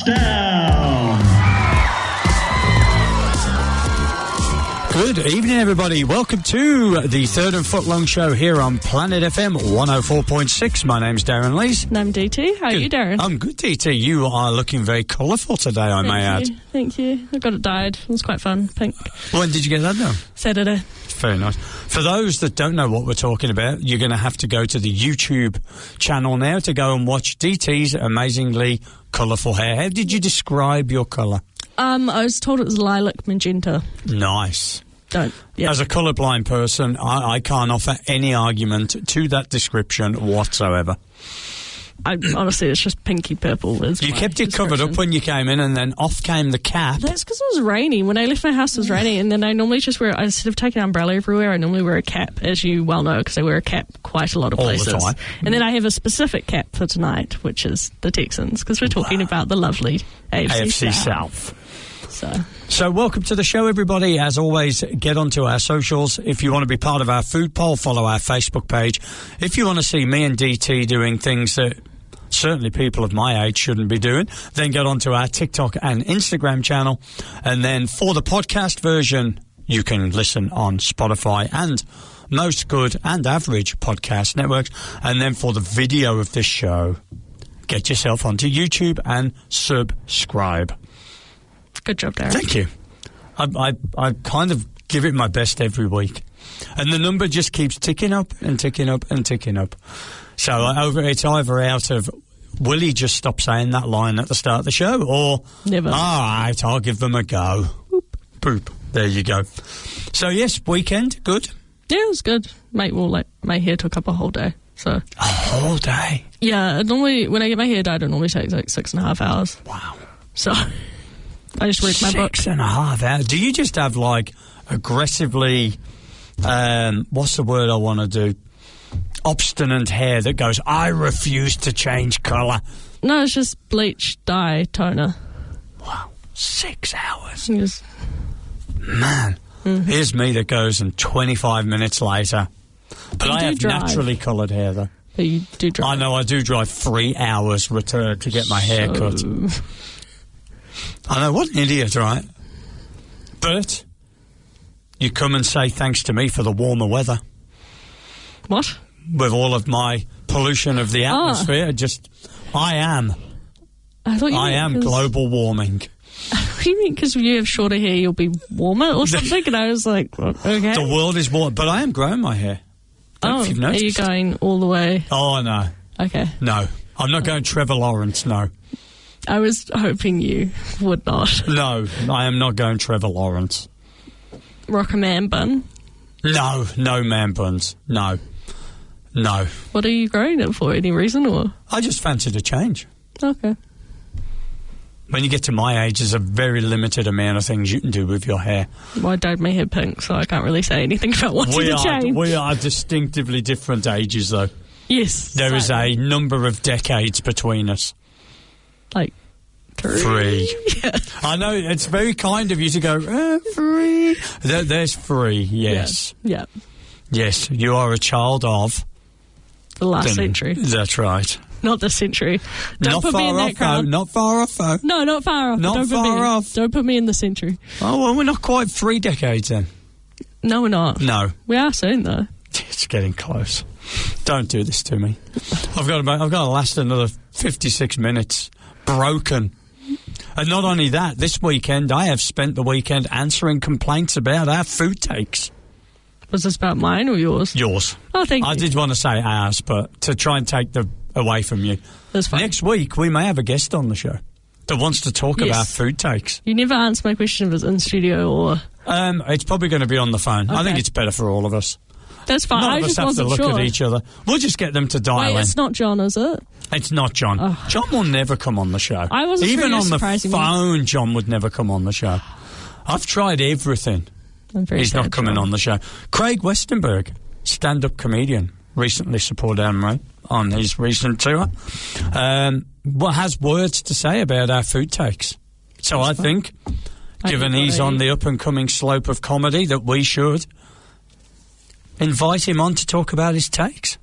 Touchdown! Good evening, everybody. Welcome to the Third and Footlong show here on Planet FM 104.6. My name's Darran Lees. And I'm DT. How are you, Darran? I'm good, DT. You are looking very colourful today, I may add. Thank you. I got it dyed. It was quite fun. Pink. When did you get that done? Saturday. Very nice. For those that don't know what we're talking about, you're going to have to go to the YouTube channel now to go and watch DT's amazingly colourful hair. How did you describe your colour? I was told it was lilac magenta. Nice. Yeah. As a colourblind person, I can't offer any argument to that description whatsoever. Honestly, it's just pinky purple. You kept it covered up when you came in, and then off came the cap. That's because it was rainy. When I left my house, it was raining, and then I normally just wear, instead of taking an umbrella everywhere, I normally wear a cap, as you well know, because I wear a cap quite a lot of places. All the time. And then I have a specific cap for tonight, which is the Texans, because we're talking about the lovely AFC South. So welcome to the show, everybody. As always, get onto our socials. If you want to be part of our food poll, follow our Facebook page. If you want to see me and DT doing things that certainly people of my age shouldn't be doing, then get onto our TikTok and Instagram channel. And then for the podcast version, you can listen on Spotify and most good and average podcast networks. And then for the video of this show, get yourself onto YouTube and subscribe. Good job, Darran. Thank you. I kind of give it my best every week. And the number just keeps ticking up and ticking up and ticking up. So it's either out of, will he just stop saying that line at the start of the show? Or, never. All right, I'll give them a go. Boop. Boop. There you go. So, yes, weekend, good? Yeah, it was good. Mate, my hair took up a whole day. So a whole day? Yeah, normally, when I get my hair dyed, it normally takes like 6.5 hours. Wow. So I just read my book. 6.5 hours. Do you just have like aggressively, what's the word I want to do? Obstinate hair that goes, I refuse to change colour? No, it's just bleach, dye, toner. Wow. 6 hours. Yes. Man. Mm-hmm. Here's me that goes and 25 minutes later. But I have naturally coloured hair though. But you do drive. I know, I do drive 3 hours return to get my hair cut. I know, what an idiot, right? But you come and say thanks to me for the warmer weather. What? With all of my pollution of the atmosphere, I am global warming. What do you mean? Because you have shorter hair, you'll be warmer or something? And I was like, okay. The world is warm, but I am growing my hair. If you've noticed. Are you going all the way? Oh, no. Okay. No. I'm not going Trevor Lawrence, no. I was hoping you would not. No, I am not going Trevor Lawrence. Rock a man bun? No man buns. No. What are you growing it for? Any reason or? I just fancied a change. Okay. When you get to my age, there's a very limited amount of things you can do with your hair. Well, I dyed my hair pink, so I can't really say anything about wanting to change. We are distinctively different ages, though. Yes. There is a number of decades between us. Like 3. Yeah. I know, it's very kind of you to go, 3. There's 3, yes. Yeah. Yes, you are a child of... the last century. That's right. Not this century. Don't put me in that crowd. Not far off, though. No, not far off. Not far off. Don't put me in the century. Oh, well, we're not quite 3 decades then. No, we're not. No. We are soon, though. It's getting close. Don't do this to me. I've got to last another 56 minutes. Broken. And not only that, this weekend I have spent the weekend answering complaints about our food takes. Was this about mine or yours? Yours. Oh, thank you. I did want to say ours, but to try and take away from you. That's fine. Next week we may have a guest on the show that wants to talk about food takes. You never answered my question if it's in studio or... it's probably going to be on the phone. Okay. I think it's better for all of us. That's fine. None of us have to look at each other. We'll just get them to dial in. It's not John, is it? It's not John. Oh. John will never come on the show. I wasn't Even on the phone, John would never come on the show. I've tried everything. He's not coming on the show. Craig Westenberg, stand-up comedian, recently supported Amray on his recent tour. Has words to say about our food takes. So I think, given he's on the up-and-coming slope of comedy, that we should invite him on to talk about his takes.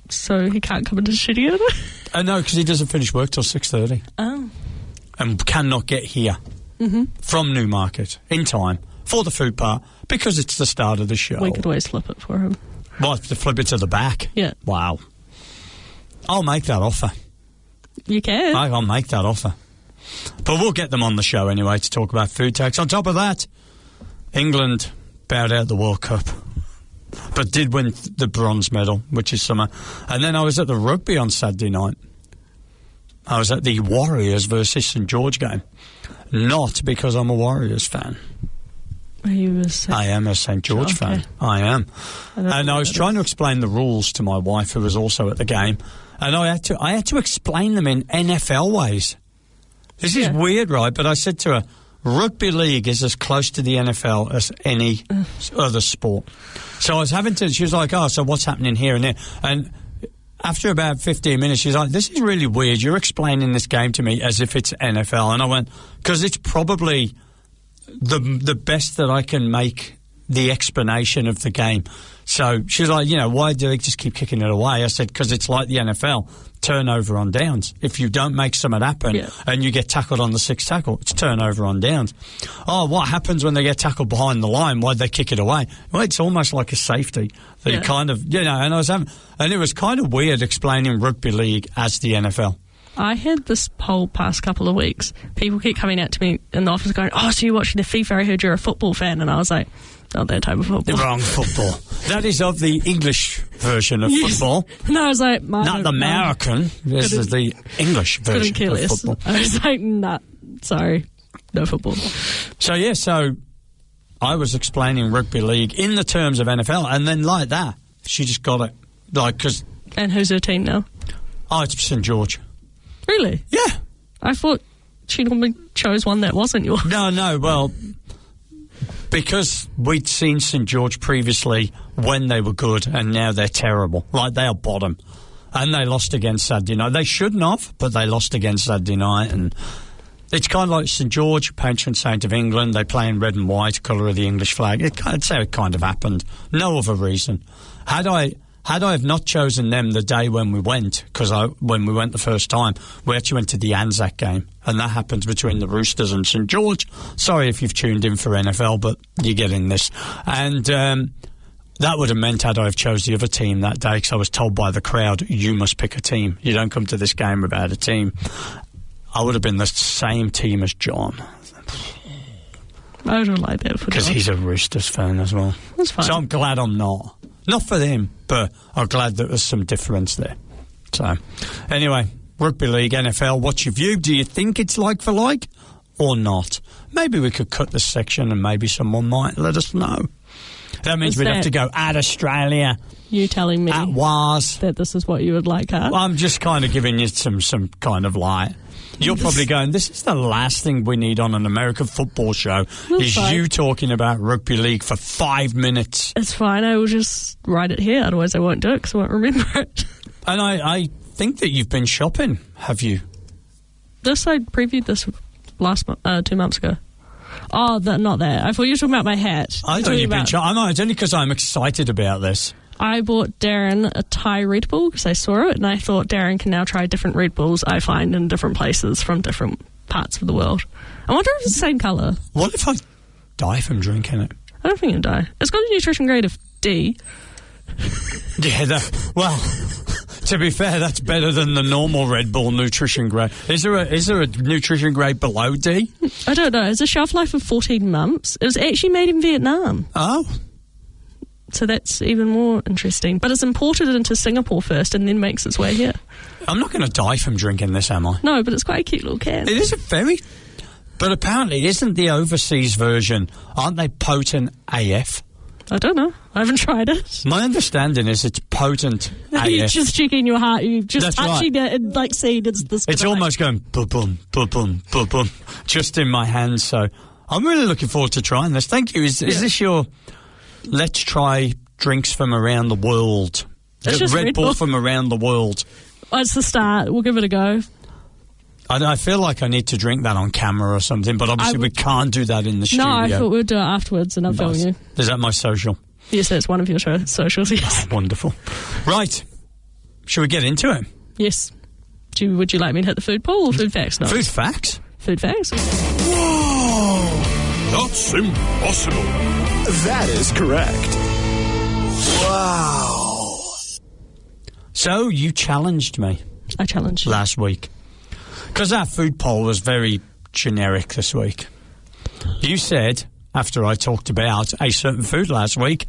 So he can't come into the studio? No, because he doesn't finish work till 6:30. Oh. and cannot get here from Newmarket in time for the food part because it's the start of the show. We could always flip it for him. What, to flip it to the back? Yeah. Wow. I'll make that offer. You can. I'll make that offer. But we'll get them on the show anyway to talk about food tax. On top of that, England bowed out the World Cup, but did win the bronze medal, which is summer. And then I was at the rugby on Saturday night. I was at the Warriors versus St George game. Not because I'm a Warriors fan. I am a St George fan. I am. And I was trying to explain the rules to my wife, who was also at the game, and I had to explain them in NFL ways. This is weird, right? But I said to her, rugby league is as close to the NFL as any other sport. So I was having to, she was like, oh, so what's happening here and there? And after about 15 minutes, she's like, this is really weird. You're explaining this game to me as if it's NFL. And I went, because it's probably the best that I can make the explanation of the game. So she's like, why do they just keep kicking it away? I said, because it's like the NFL, turnover on downs. If you don't make something happen and you get tackled on the sixth tackle, it's turnover on downs. Oh, what happens when they get tackled behind the line? Why'd they kick it away? Well, it's almost like a safety. That you kind of, and it was kind of weird explaining rugby league as the NFL. I had this whole past couple of weeks. People keep coming out to me in the office going, oh, so you're watching the FIFA? I heard you're a football fan. And I was like, not that type of football. The wrong football. That is of the English version of football. And I was like, not the American. This is the English version of football. I was like, nah, sorry, no football. So I was explaining rugby league in the terms of NFL, and then like that, she just got it. And who's her team now? Oh, it's St George. Really? Yeah. I thought she normally chose one that wasn't yours. No, well, because we'd seen St George previously when they were good, and now they're terrible. Like, they are bottom. And they lost against Saturday night. They shouldn't have, but they lost against Saturday night. And it's kind of like St George, patron saint of England. They play in red and white, colour of the English flag. I'd say it kind of happened. No other reason. Had I have not chosen them the day when we went, because when we went the first time, we actually went to the Anzac game, and that happens between the Roosters and St George. Sorry if you've tuned in for NFL, but you get in this. And that would have meant had I have chose the other team that day, because I was told by the crowd, you must pick a team. You don't come to this game without a team. I would have been the same team as John. I don't like that for because he's a Roosters fan as well. That's fine. So I'm glad I'm not. Not for them, but I'm glad that there's some difference there. So, anyway, rugby league, NFL, what's your view? Do you think it's like for like or not? Maybe we could cut this section and maybe someone might let us know. That means we'd have to go at Australia. You telling me at WAS that this is what you would like, huh? Well, I'm just kind of giving you some kind of light. You're probably going, this is the last thing we need on an American football show, is you talking about rugby league for 5 minutes. It's fine. I will just write it here. Otherwise, I won't do it because I won't remember it. And I think that you've been shopping, have you? I previewed this 2 months ago. Oh, not that. I thought you were talking about my hat. I thought you'd been shopping. I know, it's only because I'm excited about this. I bought Darran a Thai Red Bull because I saw it, and I thought Darran can now try different Red Bulls I find in different places from different parts of the world. I wonder if it's the same colour. What if I die from drinking it? I don't think you'll die. It's got a nutrition grade of D. Yeah, well, to be fair, that's better than the normal Red Bull nutrition grade. Is there a nutrition grade below D? I don't know. It's a shelf life of 14 months. It was actually made in Vietnam. Oh. So that's even more interesting. But it's imported into Singapore first and then makes its way here. I'm not going to die from drinking this, am I? No, but it's quite a cute little can. It is a very... But apparently, isn't the overseas version, aren't they potent AF? I don't know. I haven't tried it. My understanding is it's potent AF. You're just checking your heart. You're just touching it and seeing it's this. It's almost going boom, boom, boom, boom, boom, just in my hands. So I'm really looking forward to trying this. Thank you. Is this your... Let's try drinks from around the world. It's just Red Bull from around the world. Oh, it's the start. We'll give it a go. I feel like I need to drink that on camera or something, but obviously we can't do that in the studio. No, I thought we'd do it afterwards and I'll film you. Is that my social? Yes, that's one of your socials, yes. Oh, wonderful. Right. Should we get into it? Yes. Would you like me to hit the food poll or food facts? No. Food facts? food facts. Whoa! That's impossible. That is correct. Wow. So you challenged me. I challenged you. Last week. Because our food poll was very generic this week. You said, after I talked about a certain food last week,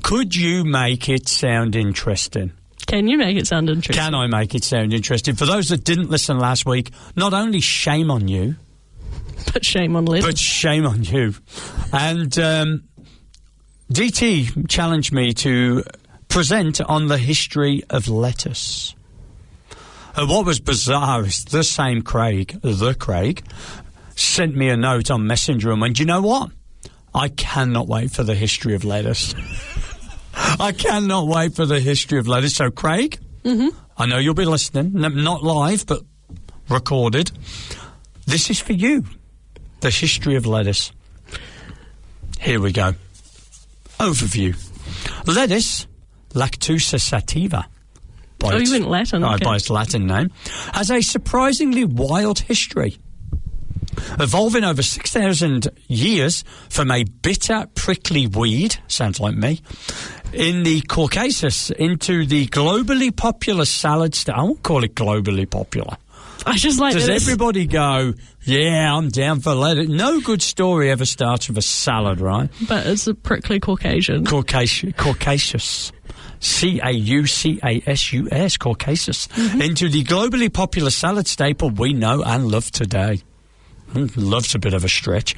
could you make it sound interesting? Can you make it sound interesting? Can I make it sound interesting? For those that didn't listen last week, not only shame on you, but shame on Liz. But shame on you. And DT challenged me to present on the history of lettuce. And what was bizarre is the same Craig, sent me a note on Messenger and went, you know what? I cannot wait for the history of lettuce. I cannot wait for the history of lettuce. So, Craig, I know you'll be listening, not live, but recorded. This is for you, the history of lettuce. Here we go. Overview. Lettuce, Lactusa sativa. You went Latin. Okay. By its Latin name, has a surprisingly wild history, evolving over 6,000 years from a bitter, prickly weed, sounds like me, in the Caucasus into the globally popular salad I won't call it globally popular. I just like Does this. everybody go, yeah, I'm down for lettuce? No good story ever starts with a salad, right? But it's a prickly Caucasian. Caucasus. Caucasus, Caucasus, into the globally popular salad staple we know and love today. Love's a bit of a stretch.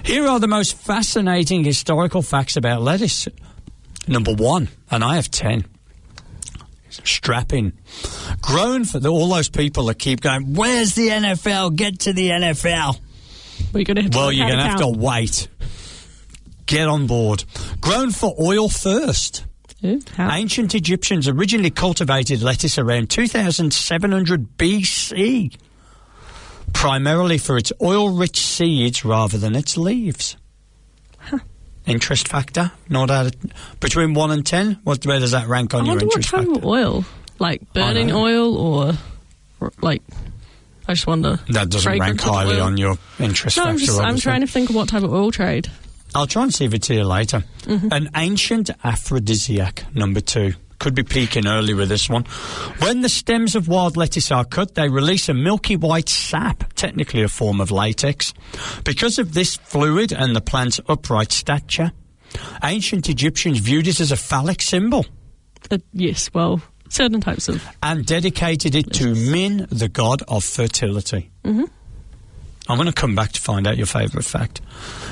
Here are the most fascinating historical facts about lettuce. Number 1, and I have 10. Strap in. Grown for all those people that keep going, where's the NFL? Get to the NFL. You're going to have to wait. Get on board. Grown for oil first. Ancient Egyptians originally cultivated lettuce around 2700 BC, primarily for its oil-rich seeds rather than its leaves. Interest factor? Not out of, between 1 and 10? Where does that rank on your interest factor? I wonder what type of oil. Like burning oil or like... I just wonder. That doesn't rank highly on your interest factor. I'm trying to think of what type of oil trade. I'll try and see if it's here later. An ancient aphrodisiac, number 2. Could be peaking early with this one. When the stems of wild lettuce are cut, they release a milky white sap, technically a form of latex. Because of this fluid and the plant's upright stature, ancient Egyptians viewed it as a phallic symbol. Yes, well, certain types of... And dedicated it to Min, the god of fertility. I'm going to come back to find out your favourite fact.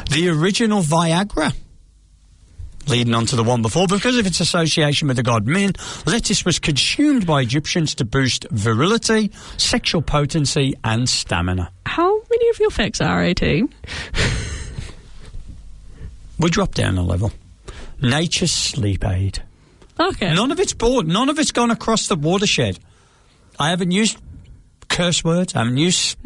The original Viagra, leading on to the one before, because of its association with the god Min, lettuce was consumed by Egyptians to boost virility, sexual potency, and stamina. How many of your facts are 18? We dropped down a level. Nature's sleep aid. Okay. None of it's bought. None of it's gone across the watershed. I haven't used curse words. I haven't used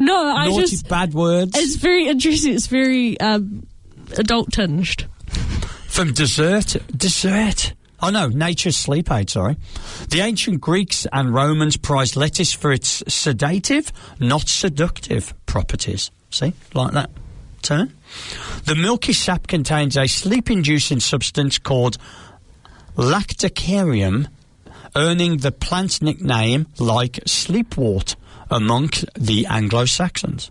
bad words. It's very interesting. It's very adult tinged. From dessert. Oh no, nature's sleep aid, sorry. The ancient Greeks and Romans prized lettuce for its sedative, not seductive properties. See, like that turn. The milky sap contains a sleep-inducing substance called lacticarium, earning the plant's nickname like sleepwort among the Anglo-Saxons.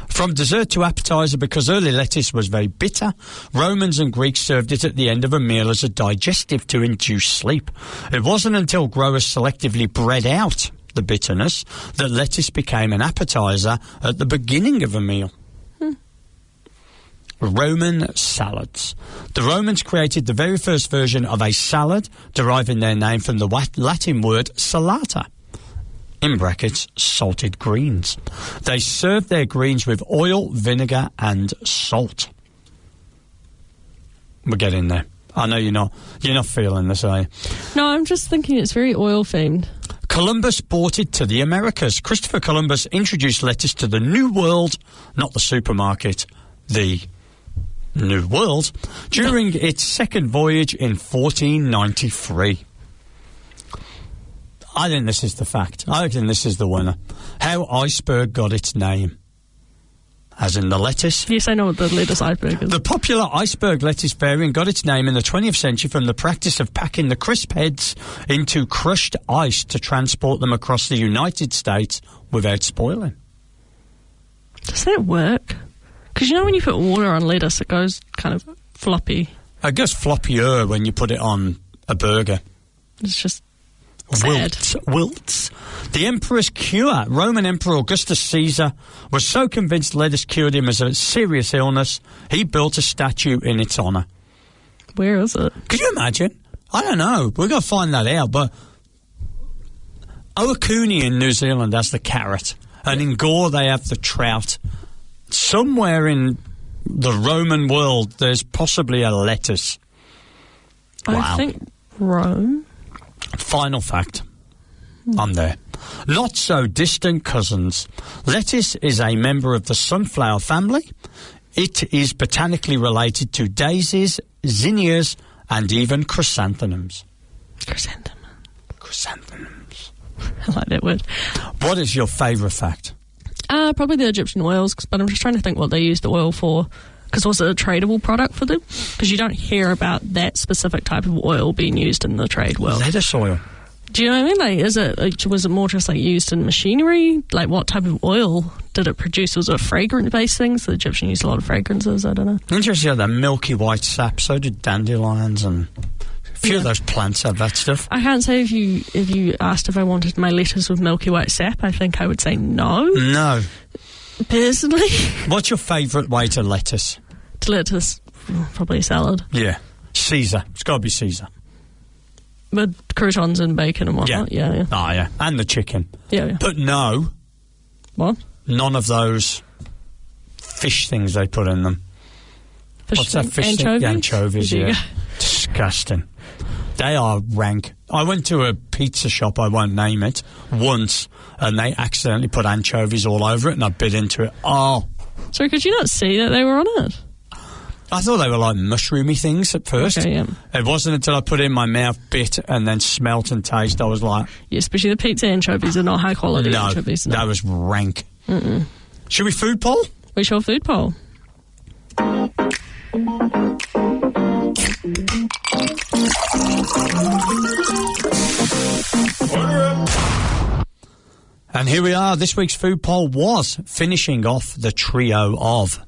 From dessert to appetizer, because early lettuce was very bitter, Romans and Greeks served it at the end of a meal as a digestive to induce sleep. It wasn't until growers selectively bred out the bitterness that lettuce became an appetizer at the beginning of a meal. Roman salads. The Romans created the very first version of a salad, deriving their name from the Latin word salata, in brackets, salted greens. They served their greens with oil, vinegar, and salt. We're getting there. I know you're not feeling this, are you? No, I'm just thinking it's very oil-themed. Columbus brought it to the Americas. Christopher Columbus introduced lettuce to the New World, not the supermarket, the New World, during its second voyage in 1493. I think this is the fact. I think this is the winner. How iceberg got its name. as in the lettuce. Yes, I know what the lettuce iceberg is. The popular iceberg lettuce variant got its name in the 20th century from the practice of packing the crisp heads into crushed ice to transport them across the United States without spoiling. Does that work? Because you know when you put water on lettuce, it goes kind of floppy. It goes floppier when you put it on a burger. It's just sad. Wilts. The emperor's cure. Roman Emperor Augustus Caesar was so convinced lettuce cured him of a serious illness, he built a statue in its honour. Where is it? Could you imagine? I don't know. We've got to find that out. But Oakuni in New Zealand has the carrot, and in Gore they have the trout. Somewhere in the Roman world, there's possibly a lettuce. Wow. I think Rome. Final fact. I'm there. Not so distant cousins. Lettuce is a member of the sunflower family. It is botanically related to daisies, zinnias, and even chrysanthemums. Chrysanthemums. I like that word. What is your favourite fact? Probably the Egyptian oils, but I'm just trying to think what they used the oil for. Because was it a tradable product for them? Because you don't hear about that specific type of oil being used in the trade world. Lettuce oil. Do you know what I mean? Like, was it more just like used in machinery? Like, what type of oil did it produce? Was it fragrant-based things? The Egyptians used a lot of fragrances. I don't know. Interesting, how that milky white sap. So did dandelions, and a few of those plants have that stuff. I can't say if you asked if I wanted my lettuce with milky white sap, I think I would say no. No. Personally. What's your favourite way to lettuce? To lettuce, probably salad. Yeah. Caesar. It's got to be Caesar. With croutons and bacon and whatnot. Yeah. Oh, yeah. And the chicken. Yeah. But no. What? None of those fish things they put in them. What's that fish anchovies? thing? Anchovies, yeah. Disgusting. They are rank. I went to a pizza shop, I won't name it, once, and they accidentally put anchovies all over it, and I bit into it. Oh. Sorry, could you not see that they were on it? I thought they were like mushroomy things at first. Okay, yeah. It wasn't until I put it in my mouth, bit, and then smelt and tasted, I was like... Yeah, especially the pizza anchovies are not high quality anchovies. No, that was rank. Mm-mm. Should we food poll? We shall food poll. And here we are. This week's food poll was finishing off the trio of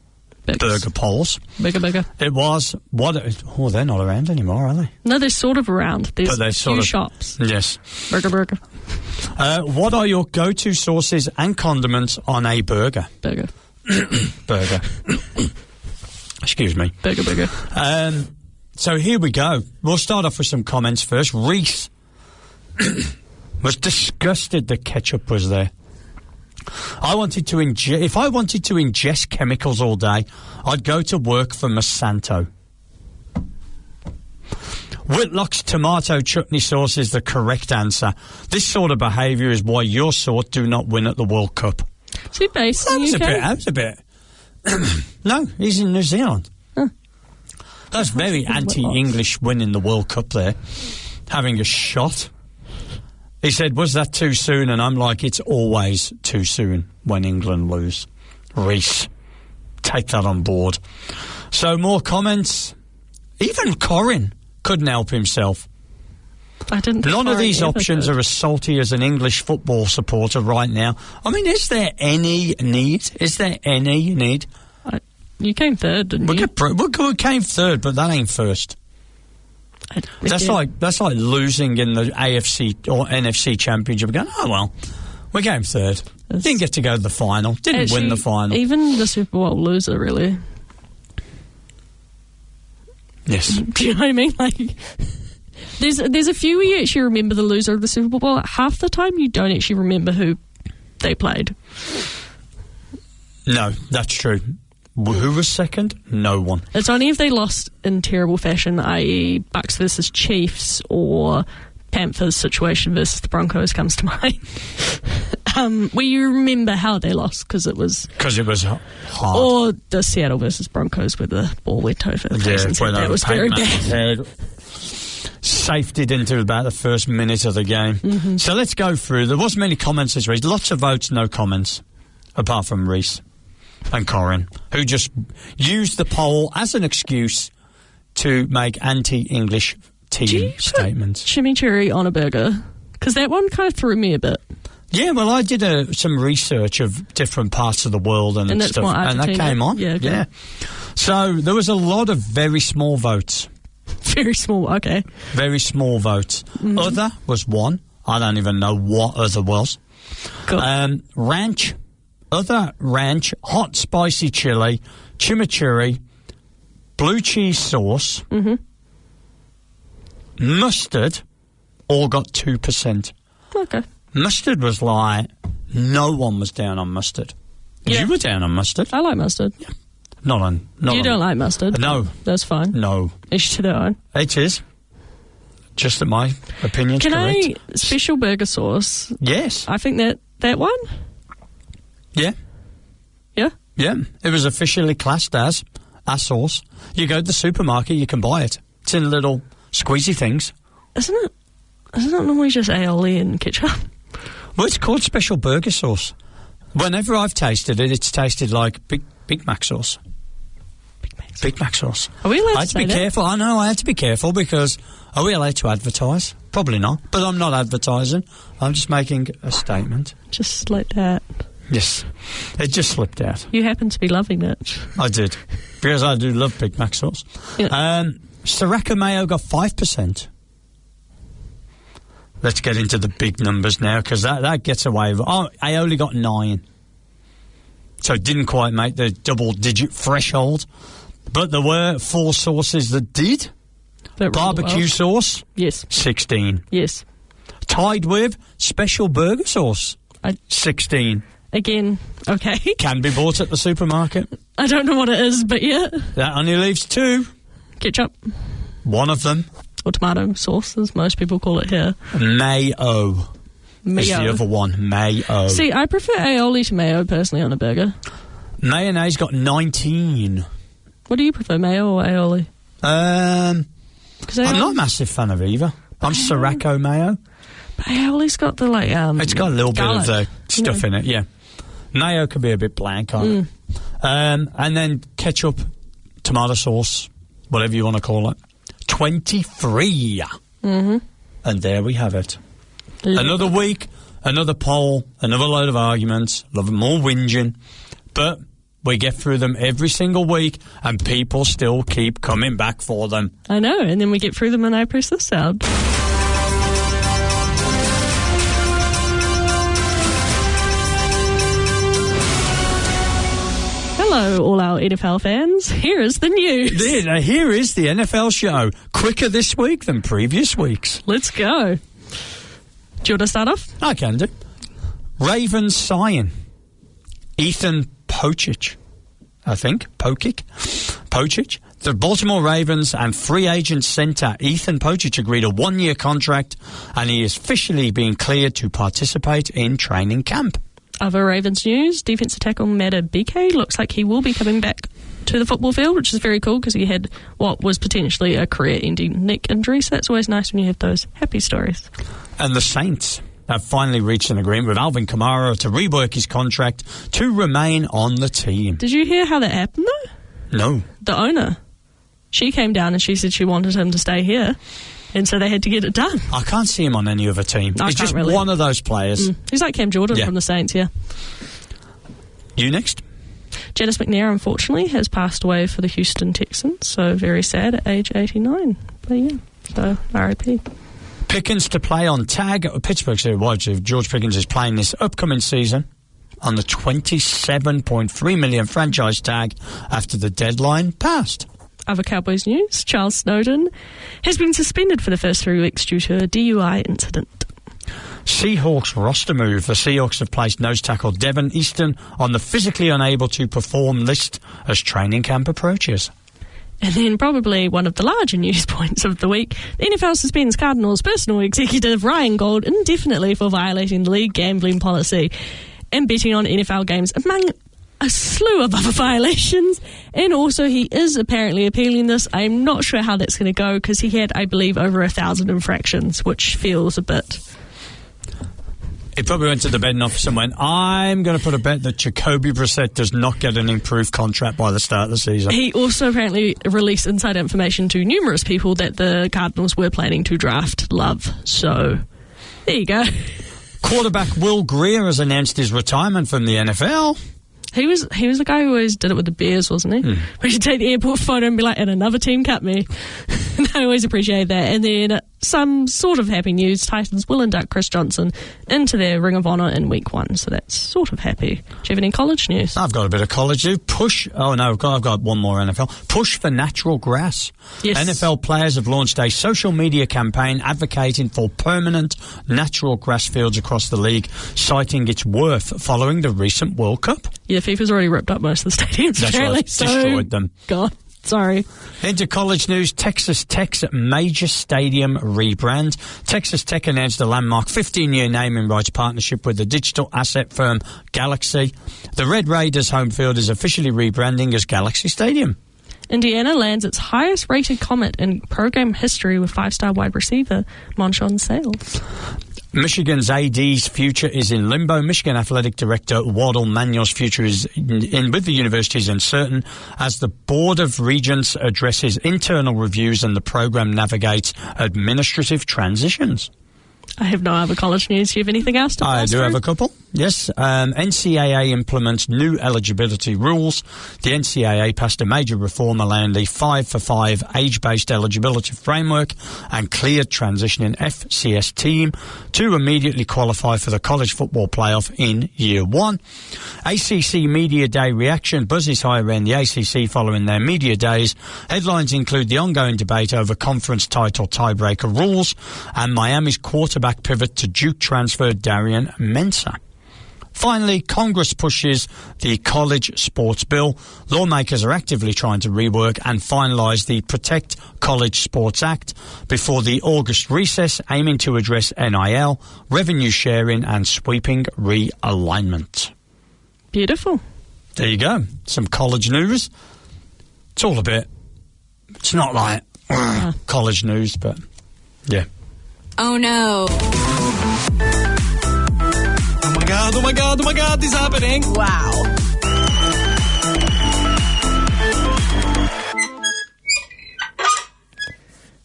burger polls. Bigger. It was what? Oh, they're not around anymore, are they? No, they're sort of around. There's a few shops. Yes. Burger. What are your go-to sauces and condiments on a burger? Burger. Burger. Excuse me. Burger. So here we go. We'll start off with some comments first. Reese was disgusted that ketchup was there. If I wanted to ingest chemicals all day, I'd go to work for Monsanto. Whitlock's tomato chutney sauce is the correct answer. This sort of behaviour is why your sort do not win at the World Cup. Is he based in the UK? That was a bit. No, he's in New Zealand. Huh. That's very anti-English winning the World Cup there. Having a shot. He said, was that too soon? And I'm like, it's always too soon when England lose. Reese, take that on board. So more comments. Even Corin couldn't help himself. None of these options are as salty as an English football supporter right now. I mean, is there any need? You came third, didn't you? We came third, but that ain't first. That's like losing in the AFC or NFC Championship. Going, oh well, we came third. Didn't get to go to the final. Didn't win the final. Even the Super Bowl loser, really. Yes. Do you know what I mean? Like, there's a few where you actually remember the loser of the Super Bowl. Half the time, you don't actually remember who they played. No, that's true. Who was second? No one. It's only if they lost in terrible fashion, i.e. Bucks versus Chiefs or Panthers situation versus the Broncos comes to mind. Where you remember how they lost because it was hard. Or the Seattle versus Broncos where the ball went over the face and that was very bad. Safetied into about the first minute of the game. Mm-hmm. So let's go through. There wasn't many comments this week. Lots of votes, no comments, apart from Reese. and Corin, who just used the poll as an excuse to make anti-English team statements. Chimichurri on a burger? Because that one kind of threw me a bit. Yeah, well, I did some research of different parts of the world and that's stuff, and that came on. Yeah, okay. Yeah. So there was a lot of very small votes. Very small, okay. Very small votes. Mm-hmm. Other was one. I don't even know what other was. Cool. Ranch, other ranch, hot spicy chili, chimichurri, blue cheese sauce, mustard, all got 2%. Okay. Mustard was like, no one was down on mustard. Yeah. You were down on mustard. I like mustard. Yeah. You don't like mustard? No. That's fine. No. Each to their own. It is. Just that my opinion's correct. Special burger sauce? Yes. I think that one? Yeah. Yeah? Yeah. It was officially classed as a sauce. You go to the supermarket, you can buy it. It's in little squeezy things. Isn't it normally just aioli and ketchup? Well, it's called special burger sauce. Whenever I've tasted it, it's tasted like Big Mac sauce. Big Mac sauce. Are we allowed I had to be careful. I know, I had to be careful because are we allowed to advertise? Probably not. But I'm not advertising. I'm just making a statement. Just like that. Yes. It just slipped out. You happen to be loving it. I did. Because I do love Big Mac sauce. Yeah. Sriracha mayo got 5%. Let's get into the big numbers now, because that gets away with... Oh, I only got 9. So it didn't quite make the double-digit threshold. But there were 4 sauces that did. Barbecue sauce. Yes. 16. Yes. Tied with special burger sauce. 16. Again, okay. Can be bought at the supermarket. I don't know what it is, but yeah. That only leaves 2. Ketchup. One of them. Or tomato sauce, as most people call it here. Mayo. Is the other one. Mayo. See, I prefer aioli to mayo, personally, on a burger. Mayonnaise got 19. What do you prefer, mayo or aioli? I'm not a massive fan of either. I'm Sriracha mayo. But aioli's got the, like, it's got a little garlic, bit of the stuff in it, yeah. Mayo can be a bit bland, can't it? And then ketchup, tomato sauce, whatever you want to call it. 23. And there we have it. Another week, another poll, another load of arguments, a lot more whinging, but we get through them every single week and people still keep coming back for them. I know, and then we get through them and I press this sound. Hello, all our NFL fans. Here is the news. Here is the NFL show. Quicker this week than previous weeks. Let's go. Do you want to start off? I can do. Ravens sign Ethan Pocic, I think. Pocic. The Baltimore Ravens and free agent centre Ethan Pocic agreed a 1-year contract, and he is officially being cleared to participate in training camp. Other Ravens news, defensive tackle Meta BK looks like he will be coming back to the football field, which is very cool because he had what was potentially a career-ending neck injury, so that's always nice when you have those happy stories. And the Saints have finally reached an agreement with Alvin Kamara to rework his contract to remain on the team. Did you hear how that happened, though? No. The owner, she came down and she said she wanted him to stay here. And so they had to get it done. I can't see him on any other team. He's just really. One of those players. He's like Cam Jordan from the Saints, yeah. You next? Janice McNair, unfortunately, has passed away for the Houston Texans. So very sad at age 89. But yeah, so R.I.P. Pickens to play on tag. Pittsburgh's wide receiver George Pickens is playing this upcoming season on the $27.3 million franchise tag after the deadline passed. Other Cowboys news, Charles Snowden has been suspended for the first 3 weeks due to a DUI incident. Seahawks roster move. The Seahawks have placed nose tackle Devin Easton on the physically unable to perform list as training camp approaches. And then probably one of the larger news points of the week, the NFL suspends Cardinals personal executive Ryan Gold indefinitely for violating the league gambling policy and betting on NFL games, among a slew of other violations. And also he is apparently appealing this. I'm not sure how that's going to go because he had, I believe, over 1,000 infractions, which feels a bit... He probably went to the betting office and went, I'm going to put a bet that Jacoby Brissett does not get an improved contract by the start of the season. He also apparently released inside information to numerous people that the Cardinals were planning to draft Love. So, there you go. Quarterback Will Greer has announced his retirement from the NFL. He was the guy who always did it with the Bears, wasn't he? We should take the airport photo and be like, and another team cut me. I always appreciate that. And then some sort of happy news. Titans will induct Chris Johnson into their Ring of Honor in week 1. So that's sort of happy. Do you have any college news? I've got a bit of college news. I've got one more NFL. Push for natural grass. Yes. NFL players have launched a social media campaign advocating for permanent natural grass fields across the league, citing its worth following the recent World Cup. Yeah, FIFA's already ripped up most of the stadiums. That's apparently. right, destroyed them. God, sorry. Into college news, Texas Tech's major stadium rebrand. Texas Tech announced a landmark 15-year naming rights partnership with the digital asset firm Galaxy. The Red Raiders' home field is officially rebranding as Galaxy Stadium. Indiana lands its highest-rated Comet in program history with 5-star wide receiver Monshon Sales. Michigan's AD's future is in limbo. Michigan Athletic Director Waddle Manuel's future is with the university is uncertain as the Board of Regents addresses internal reviews and the program navigates administrative transitions. I have no other college news. Do you have anything else to pass I do through? have a couple. Yes. NCAA implements new eligibility rules. The NCAA passed a major reform allowing the 5-for-5 age-based eligibility framework and cleared transitioning FCS team to immediately qualify for the college football playoff in year 1. ACC Media Day reaction. Buzz is high around the ACC following their media days. Headlines include the ongoing debate over conference title tiebreaker rules and Miami's quarterback pivot to Duke transfer Darran Mensah. Finally, Congress pushes the college sports bill. Lawmakers are actively trying to rework and finalise the Protect College Sports Act before the August recess, aiming to address NIL, revenue sharing and sweeping realignment. Beautiful. There you go. Some college news. It's all a bit... It's not like college news, but yeah. Oh no. Oh my God, this is happening. Wow.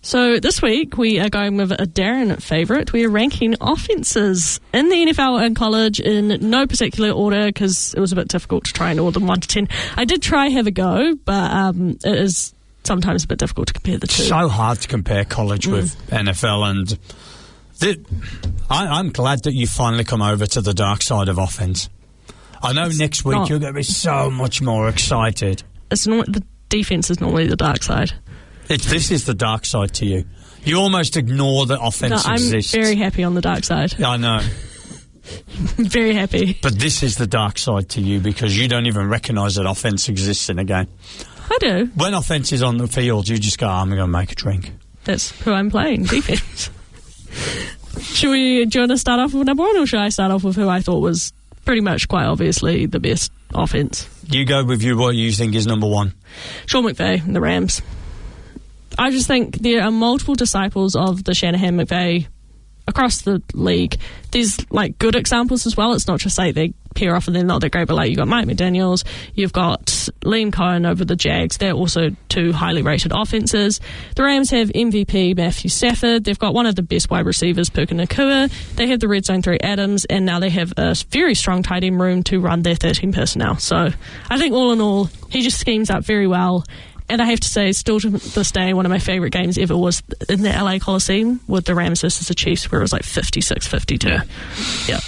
So this week we are going with a Darran favourite. We are ranking offences in the NFL and college in no particular order because it was a bit difficult to try and order them 1 to 10. I did try have a go, but it is sometimes a bit difficult to compare the two. So hard to compare college with NFL, and I'm glad that you finally come over to the dark side of offense. I know next week you're going to be so much more excited. The defense is normally the dark side. This is the dark side to you. You almost ignore that offense exists. I'm very happy on the dark side. I know. Very happy. But this is the dark side to you because you don't even recognise that offense exists in a game. I do. When offense is on the field, you just go, I'm going to make a drink. That's who I'm playing, defense. Do you want to start off with number 1, or should I start off with who I thought was pretty much quite obviously the best offense? You go with what you think is number 1. Sean McVay and the Rams. I just think there are multiple disciples of the Shanahan-McVay across the league. There's like good examples as well. It's not just like they pair off and they're not that great, but like you've got Mike McDaniels, you've got Liam Cohen over the Jags. They're also 2 highly rated offenses. The Rams have MVP Matthew Stafford. They've got one of the best wide receivers, Puka Nacua. They have the red zone 3 Adams, and now they have a very strong tight end room to run their 13 personnel. So I think all in all, he just schemes up very well. And I have to say, still to this day, one of my favourite games ever was in the LA Coliseum with the Rams versus the Chiefs, where it was like 56-52. Yeah.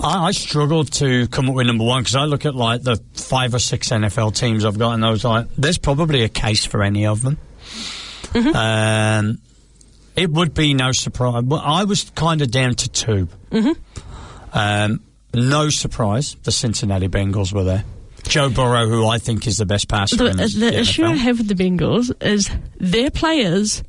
I struggled to come up with number 1 because I look at like the 5 or 6 NFL teams I've got, and I was like, there's probably a case for any of them. Mm-hmm. It would be no surprise. But I was kind of down to 2. Mm-hmm. No surprise, the Cincinnati Bengals were there. Joe Burrow, who I think is the best passer in the issue NFL. I have with the Bengals is their players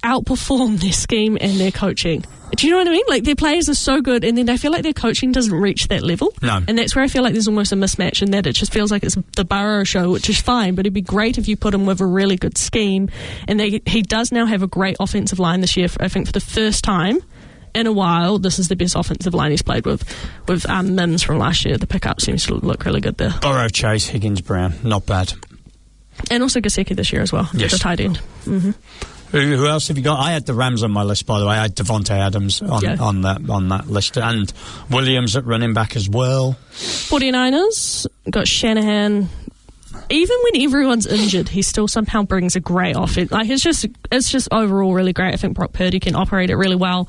outperform their scheme and their coaching. Do you know what I mean? Like, their players are so good, and then I feel like their coaching doesn't reach that level. No. And that's where I feel like there's almost a mismatch in that it just feels like it's the Burrow show, which is fine, but it'd be great if you put him with a really good scheme. And he does now have a great offensive line this year, I think, for the first time in a while, this is the best offensive line he's played with Mims from last year. The pickup seems to look really good there. Burrow, Chase, Higgins, Brown, not bad. And also Gesicki this year as well, yes. the tight end. Mm-hmm. Who else have you got? I had the Rams on my list, by the way. I had Devontae Adams on that list, and Williams at running back as well. 49ers got Shanahan. Even when everyone's injured, he still somehow brings a great offense. Like it's just overall really great. I think Brock Purdy can operate it really well.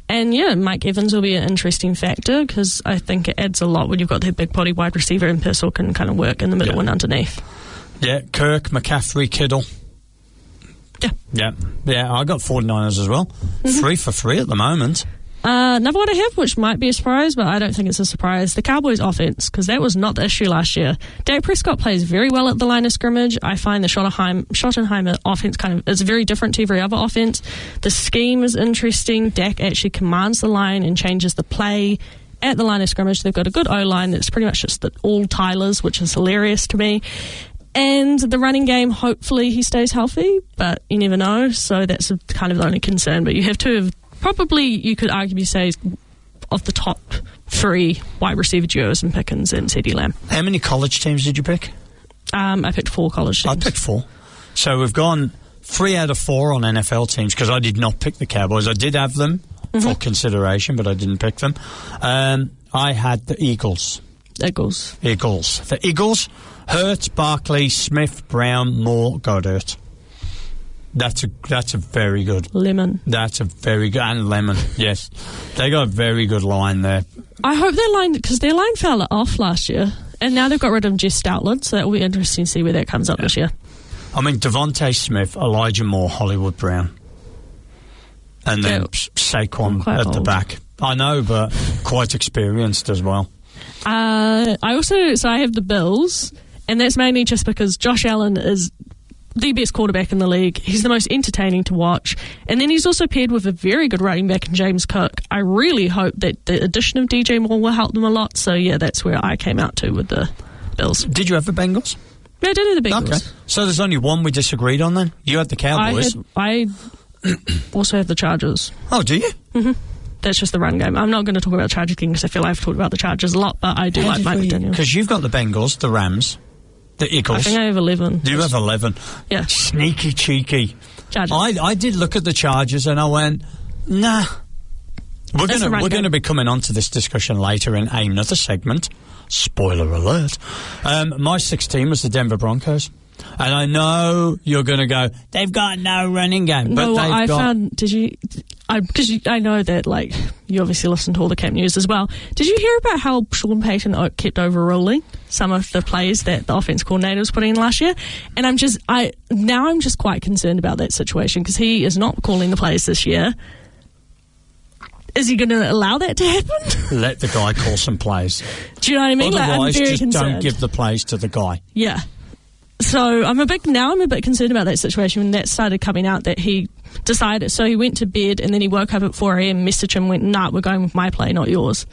And yeah, Mike Evans will be an interesting factor because I think it adds a lot when you've got that big body wide receiver and Purcell can kind of work in the middle and underneath. Yeah, Kirk, McCaffrey, Kittle. Yeah. I got 49ers as well. 3 for 3 at the moment. Another one I have, which might be a surprise, but I don't think it's a surprise, the Cowboys offense, because that was not the issue last year. Dak Prescott plays very well at the line of scrimmage. I find the Schottenheimer offense kind of is very different to every other offense. The scheme is interesting. Dak actually commands the line and changes the play at the line of scrimmage. They've got a good O-line that's pretty much just all Tylers, which is hilarious to me. And the running game, hopefully he stays healthy, but you never know. So that's kind of the only concern. But you have two of, probably you could arguably say, of the top 3 wide receiver duos in Pickens and CeeDee Lamb. How many college teams did you pick? I picked 4 college teams. I picked 4. So we've gone 3 out of 4 on NFL teams because I did not pick the Cowboys. I did have them for consideration, but I didn't pick them. I had the Eagles. Eagles. The Eagles. Hurts, Barkley, Smith, Brown, Moore, Goddard. That's a very good. Lemon. That's a very good. And Lemon, yes. They got a very good line there. I hope their line, because their line fell off last year, and now they've got rid of Jess Stoutland, so that will be interesting to see where that comes up this year. I mean, Devontae Smith, Elijah Moore, Hollywood Brown. And then Saquon at the back. I know, but quite experienced as well. I have the Bills, and that's mainly just because Josh Allen is the best quarterback in the league. He's the most entertaining to watch. And then he's also paired with a very good running back in James Cook. I really hope that the addition of DJ Moore will help them a lot. So, yeah, that's where I came out to with the Bills. Did you have the Bengals? Yeah, I did have the Bengals. Okay. So there's only one we disagreed on then? You had the Cowboys. I also have the Chargers. Oh, do you? Mm-hmm. That's just the run game. I'm not going to talk about the Chargers because I feel like I've talked about the Chargers a lot, but I do like Mike McDaniel. Because you've got the Bengals, the Rams, the Eagles. I think I have 11. Do you have 11? Yeah. Sneaky, cheeky. Chargers. I did look at the Chargers and I went, nah. We're going to be coming on to this discussion later in another segment. Spoiler alert. My 6th team was the Denver Broncos. And I know you're going to go, they've got no running game. But I know that, like, you obviously listen to all the camp news as well. Did you hear about how Sean Payton kept overruling some of the plays that the offense coordinator was putting in last year? And I'm just quite concerned about that situation because he is not calling the plays this year. Is he going to allow that to happen? Let the guy call some plays. Do you know what I mean? Otherwise, I'm very just concerned. don't give the plays to the guy. Yeah. So I'm a bit concerned about that situation when that started coming out that he decided. So he went to bed and then he woke up at 4 a.m, messaged him, and went, "Nah, we're going with my play, not yours."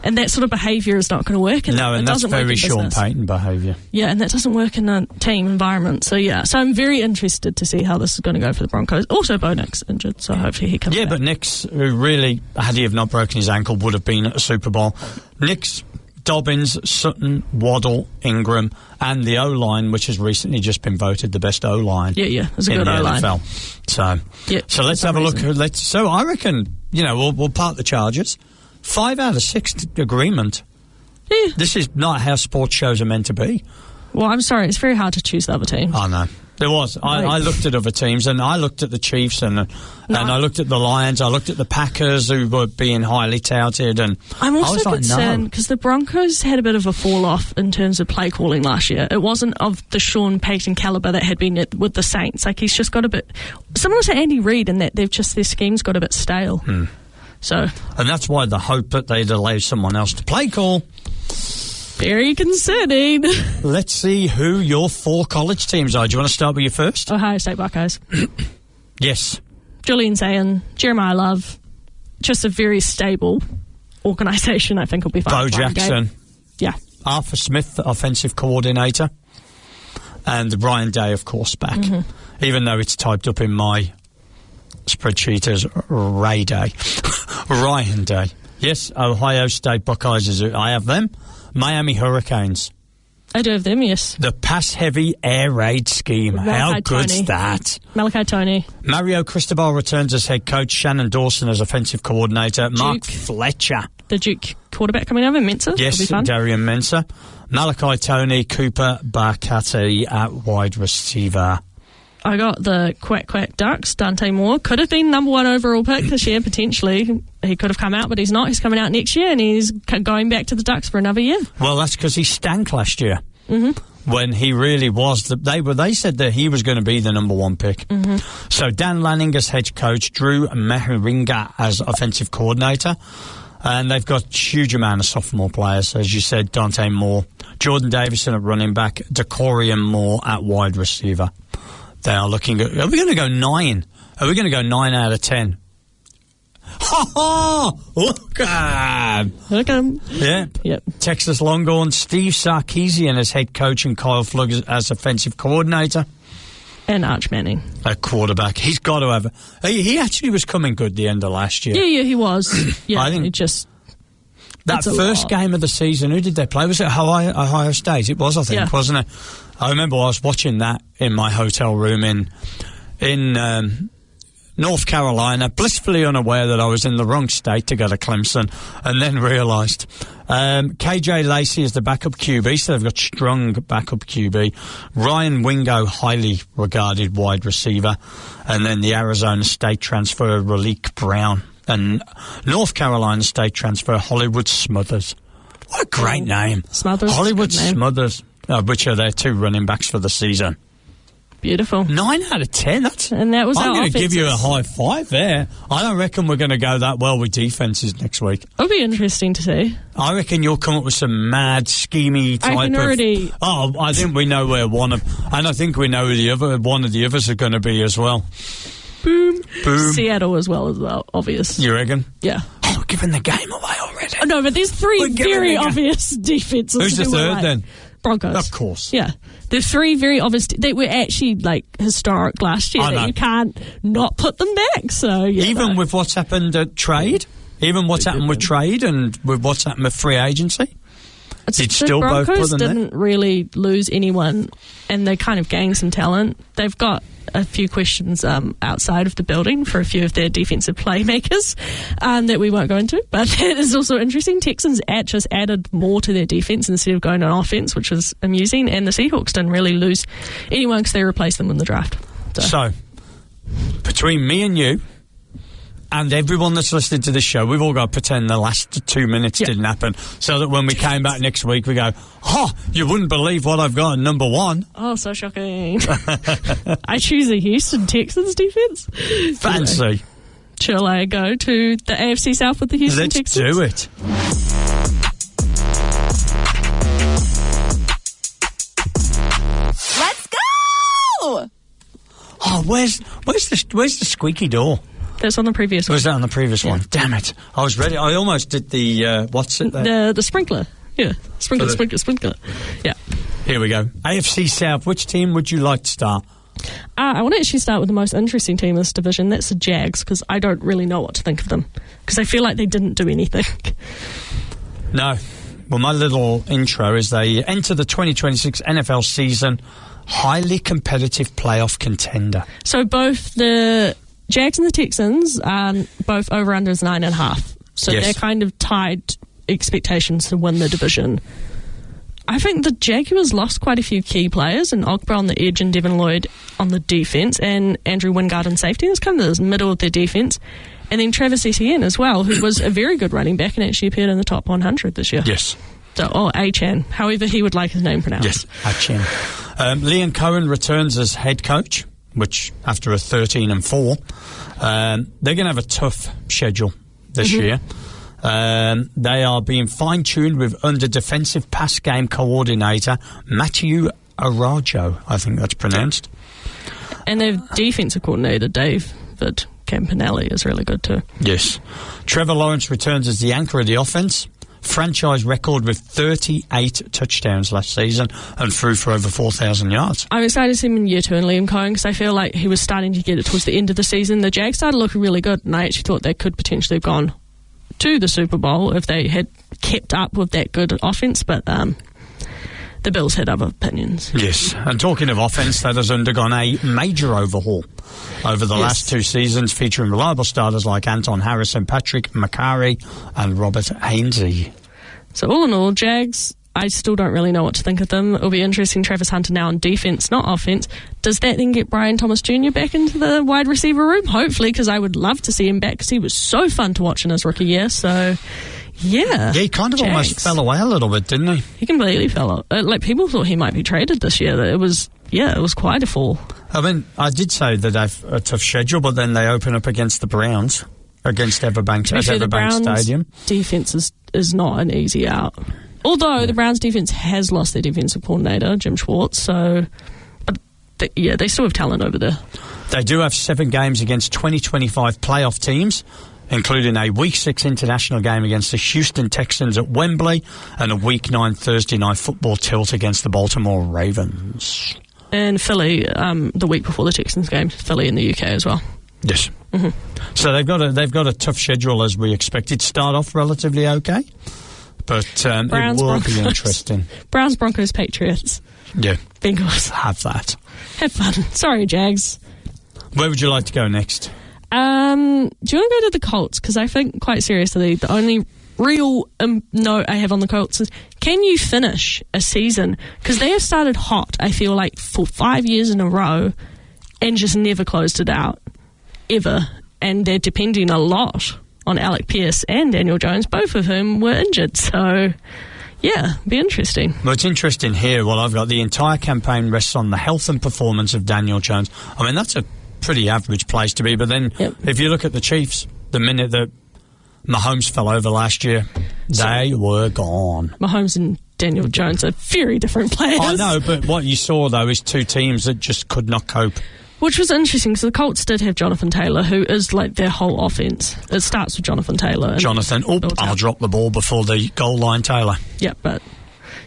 And that sort of behaviour is not going to work. And that's very Sean Payton behaviour. Yeah, and that doesn't work in a team environment. So yeah, so I'm very interested to see how this is going to go for the Broncos. Also, Bo Nix injured, so hopefully he comes back. Yeah, but Nix, who really, had he have not broken his ankle, would have been at the Super Bowl. Nix, Dobbins, Sutton, Waddle, Ingram, and the O-line, which has recently just been voted the best O-line. Yeah, it's a good O-line. NFL. So let's have a look. So I reckon, we'll park the Chargers. 5 out of 6 agreement. Yeah. This is not how sports shows are meant to be. Well, I'm sorry, it's very hard to choose the other team. I know. There was. I looked at other teams, and I looked at the Chiefs, and I looked at the Lions, I looked at the Packers, who were being highly touted, and I'm also concerned no. because the Broncos had a bit of a fall-off in terms of play calling last year. It wasn't of the Sean Payton calibre that had been with the Saints. Like, he's just got a bit... Similar to Andy Reid in that their scheme's got a bit stale. And that's why the hope that they'd allow someone else to play call... Very concerning. Let's see who your 4 college teams are. Do you want to start with your first? Ohio State Buckeyes. Yes. Julian Sayin, Jeremiah Love. Just a very stable organisation. I think will be fine. Bo Jackson. Yeah. Arthur Smith, the offensive coordinator. And Ryan Day, of course, back. Even though it's typed up in my spreadsheeters Ryan Day. Yes, Ohio State Buckeyes. I have them. Miami Hurricanes. I do have them, yes. The pass-heavy air raid scheme. How good's that? Malachi Tony. Mario Cristobal returns as head coach. Shannon Dawson as offensive coordinator. Mark Fletcher. The Duke quarterback coming over, Mensah. Yes, Darian Mensah. Malachi Tony, Cooper Barcati at wide receiver. I got the Quack Ducks. Dante Moore could have been number 1 overall pick this year, potentially. He could have come out, but he's not. He's coming out next year, and he's going back to the Ducks for another year. Well, that's because he stank last year. Mm-hmm. When he really was. They said that he was going to be the number 1 pick. Mm-hmm. So Dan Lanning as head coach, Drew Mehringa as offensive coordinator. And they've got a huge amount of sophomore players, as you said, Dante Moore, Jordan Davison at running back, Decorian Moore at wide receiver. They are looking at... Are we going to go 9? Are we going to go 9 out of 10? Ha ha! Look at him! Look at him. Yep. Texas Longhorns, Steve Sarkisian as head coach and Kyle Flugg as offensive coordinator. And Arch Manning. A quarterback. He's got to have... He actually was coming good the end of last year. Yeah, he was. Yeah, I think it just... That first game of the season, who did they play? Was it Ohio State? It was, I think, wasn't it? I remember I was watching that in my hotel room in North Carolina, blissfully unaware that I was in the wrong state to go to Clemson, and then realised. KJ Lacey is the backup QB, so they've got strong backup QB. Ryan Wingo, highly regarded wide receiver, and then the Arizona State transfer, Raleek Brown. And North Carolina State transfer, Hollywood Smothers. What a great name. Smothers. Hollywood Smothers, which are their 2 running backs for the season. Beautiful. 9 out of 10. And that was I'm going to give you a high 5 there. I don't reckon we're going to go that well with defences next week. It'll be interesting to see. I reckon you'll come up with some mad, schemy type I think we know where and I think we know who one of the others are going to be as well. Boom. Seattle as well, obvious. You reckon? Yeah. Oh, we're giving the game away already. Oh, no, but there's 3 very obvious defenses. Who's the third then? Broncos. Of course. Yeah. There's 3 very obvious... They were actually, historic last year. That you can't not put them back. So, even with what's happened at trade? Even what's happened with trade and with what's happened with free agency? Did still both put them there? Broncos didn't really lose anyone, and they kind of gained some talent. They've got a few questions outside of the building for a few of their defensive playmakers that we won't go into, but that is also interesting. Texans just added more to their defense instead of going on offense, which was amusing, and the Seahawks didn't really lose anyone because they replaced them in the draft. So between me and you and everyone that's listening to this show, we've all got to pretend the last 2 minutes didn't happen, so that when we came back next week, we go, you wouldn't believe what I've got at number 1. Oh, so shocking. I choose the Houston Texans defense. Fancy. Shall I go to the AFC South with the Houston Texans? Let's do it. Let's go! Oh, where's the squeaky door? That's on the previous one. Was that on the previous one? Damn it. I was ready. I almost did the, what's it there? The sprinkler. Yeah. Sprinkler. Yeah. Here we go. AFC South, which team would you like to start? I want to actually start with the most interesting team in this division. That's the Jags, because I don't really know what to think of them. Because I feel like they didn't do anything. No. Well, my little intro is they enter the 2026 NFL season highly competitive playoff contender. So both the Jags and the Texans are both over-unders 9.5. So they're kind of tied expectations to win the division. I think the Jaguars lost quite a few key players, and Ogba on the edge and Devin Lloyd on the defence, and Andrew Wingard on safety. It's kind of the middle of their defence. And then Travis Etienne as well, who was a very good running back and actually appeared in the top 100 this year. Yes. So, Achan, however he would like his name pronounced. Yes, Achan. Liam Cohen returns as head coach, which after a 13-4, they're going to have a tough schedule this year. They are being fine-tuned with under defensive pass game coordinator Matthew Arajo, I think that's pronounced. And their defensive coordinator, David Campanelli, is really good too. Yes. Trevor Lawrence returns as the anchor of the offense. franchise record with 38 touchdowns last season and threw for over 4,000 yards. I'm excited to see him in year 2 in Liam Cohen because I feel like he was starting to get it towards the end of the season. The Jags started looking really good, and I actually thought they could potentially have gone to the Super Bowl if they had kept up with that good offence, but the Bills had other opinions. Yes, and talking of offence, that has undergone a major overhaul over the last 2 seasons, featuring reliable starters like Anton Harrison, Patrick McCarry and Robert Hainsey. So all in all, Jags, I still don't really know what to think of them. It'll be interesting. Travis Hunter now on defence, not offence. Does that then get Brian Thomas Jr. back into the wide receiver room? Hopefully, because I would love to see him back because he was so fun to watch in his rookie year. So... Yeah, he kind of almost fell away a little bit, didn't he? He completely fell out. Like, people thought he might be traded this year. It was quite a fall. I mean, I did say that they've a tough schedule, but then they open up against the Browns, against Everbank, at Everbank Stadium. Defense is not an easy out. Although the Browns defense has lost their defensive coordinator, Jim Schwartz, so they still have talent over there. They do have 7 games against 2025 playoff teams, including a Week 6 international game against the Houston Texans at Wembley and a Week 9 Thursday night football tilt against the Baltimore Ravens. And Philly, the week before the Texans game, Philly in the UK as well. Yes. Mm-hmm. So they've got a tough schedule as we expected. Start off relatively okay, but Browns, it will Broncos. be interesting. Browns, Broncos, Patriots. Yeah. Bengals. Have that. Have fun. Sorry, Jags. Where would you like to go next? Do you want to go to the Colts? Because I think, quite seriously, the only real note I have on the Colts is, can you finish a season? Because they have started hot, I feel like, for 5 years in a row and just never closed it out, ever. And they're depending a lot on Alec Pierce and Daniel Jones, both of whom were injured. So, yeah, be interesting. Well, it's interesting here. Well, I've got the entire campaign rests on the health and performance of Daniel Jones. I mean, that's a pretty average place to be, but then if you look at the Chiefs, the minute that Mahomes fell over last year, they were gone. Mahomes and Daniel Jones are very different players. I know, but what you saw, though, is 2 teams that just could not cope. Which was interesting, because the Colts did have Jonathan Taylor, who is like their whole offense. It starts with Jonathan Taylor. I'll drop the ball before the goal line, Taylor. Yeah, but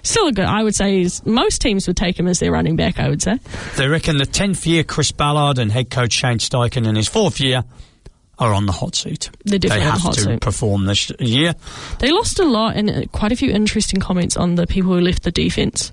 still a good, I would say, most teams would take him as their running back, I would say. They reckon the 10th year Chris Ballard and head coach Shane Steichen in his 4th year are on the hot seat. They're definitely on the hot seat. They have to perform this year. They lost a lot, and quite a few interesting comments on the people who left the defence.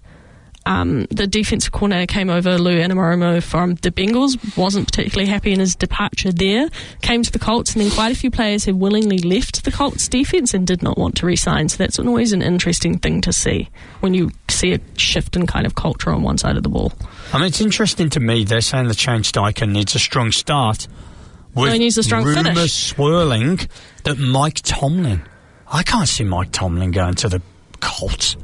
The defensive coordinator came over, Lou Anamorumo from the Bengals, wasn't particularly happy in his departure there, came to the Colts, and then quite a few players have willingly left the Colts defense and did not want to resign. So that's always an interesting thing to see when you see a shift in kind of culture on one side of the ball. I mean, it's interesting to me, they're saying that Shane Steichen needs a strong start, with he needs a strong rumours finish. swirling that Mike Tomlin, I can't see Mike Tomlin going to the Colts.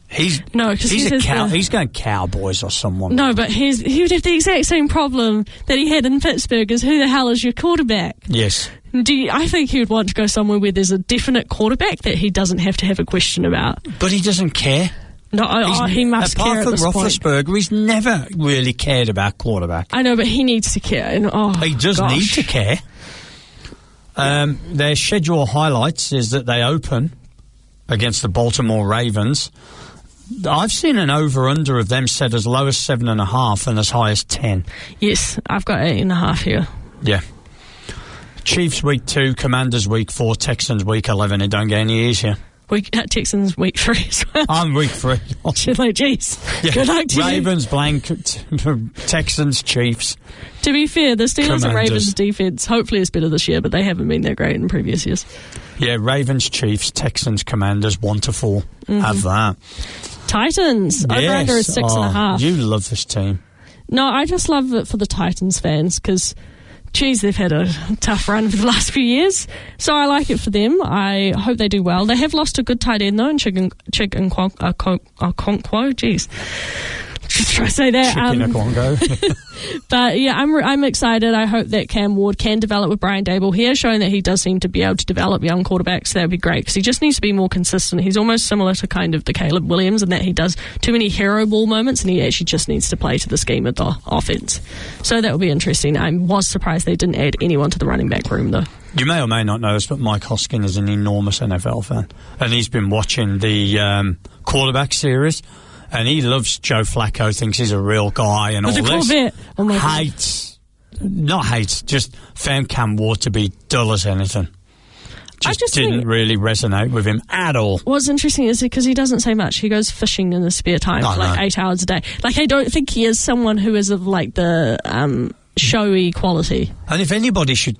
He's going Cowboys or someone. No, but he would have the exact same problem that he had in Pittsburgh as who the hell is your quarterback? Yes. I think he would want to go somewhere where there's a definite quarterback that he doesn't have to have a question about. But he doesn't care. No, he must care at this point. Apart from Roethlisberger, he's never really cared about quarterback. I know, but he needs to care. And, he does need to care. Their schedule highlights is that they open against the Baltimore Ravens. I've seen an over-under of them set as low as 7.5 and as high as 10. Yes, I've got 8.5 here. Yeah. Chiefs week 2, Commanders week 4, Texans week 11. It don't get any easier. Texans week 3 as well. I'm week 3. You're like, geez, good luck to Ravens, blank, Texans, Chiefs. To be fair, the Steelers Commanders. and Ravens defense hopefully is better this year, but they haven't been that great in previous years. Yeah, Ravens, Chiefs, Texans, Commanders, 1-4. Have that. Titans, yes. over-under is 6.5. You love this team. No, I just love it for the Titans fans because, geez, they've had a tough run for the last few years. So I like it for them. I hope they do well. They have lost a good tight end, though, in Okonkwo. Geez. Try to say that. But yeah, I'm excited. I hope that Cam Ward can develop with Brian Daboll. He has shown that he does seem to be able to develop young quarterbacks. That would be great because he just needs to be more consistent. He's almost similar to kind of the Caleb Williams in that he does too many hero ball moments and he actually just needs to play to the scheme of the offense. So that will be interesting. I was surprised they didn't add anyone to the running back room though. You may or may not know this, but Mike Hoskin is an enormous NFL fan, and he's been watching the quarterback series. And he loves Joe Flacco, thinks he's a real guy and all this. Just found Cam Ward to be dull as anything. Just didn't really resonate with him at all. What's interesting is because he doesn't say much. He goes fishing in his spare time for 8 hours a day. Like, I don't think he is someone who is of like the showy quality. And if anybody should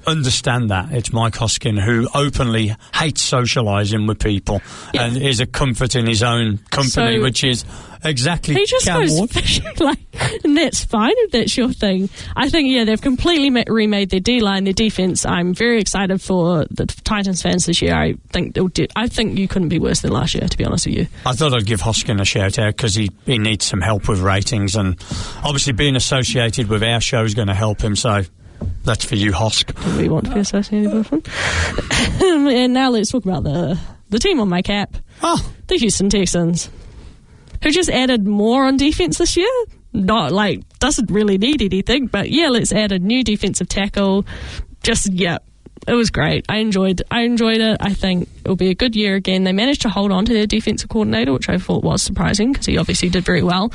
understand that, it's Mike Hoskin, who openly hates socialising with people and is a comfort in his own company, which is exactly he just Cam goes Ward. fishing, and that's fine if that's your thing. I think they've completely remade their D-line, their defence. I'm very excited for the Titans fans this year. I think you couldn't be worse than last year, to be honest with you. I thought I'd give Hoskin a shout out because he needs some help with ratings, and obviously being associated with our show is going to help him, so that's for you, Hosk. Do we want to be associated with him? And now let's talk about the team on my cap. The Houston Texans, who just added more on defense this year. Doesn't really need anything, but let's add a new defensive tackle. It was great. I enjoyed it. I think it'll be a good year again. They managed to hold on to their defensive coordinator, which I thought was surprising because he obviously did very well.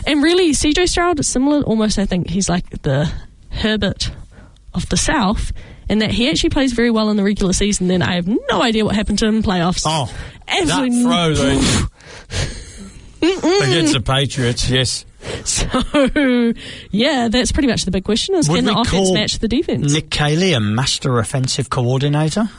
And really, CJ Stroud is similar. Almost, I think he's like the Herbert of the South, and that he actually plays very well in the regular season. Then I have no idea what happened to him in playoffs. Absolutely that throw against the Patriots, yes. So, that's pretty much the big question is, can the offense match the defense? Nick Caley a master offensive coordinator?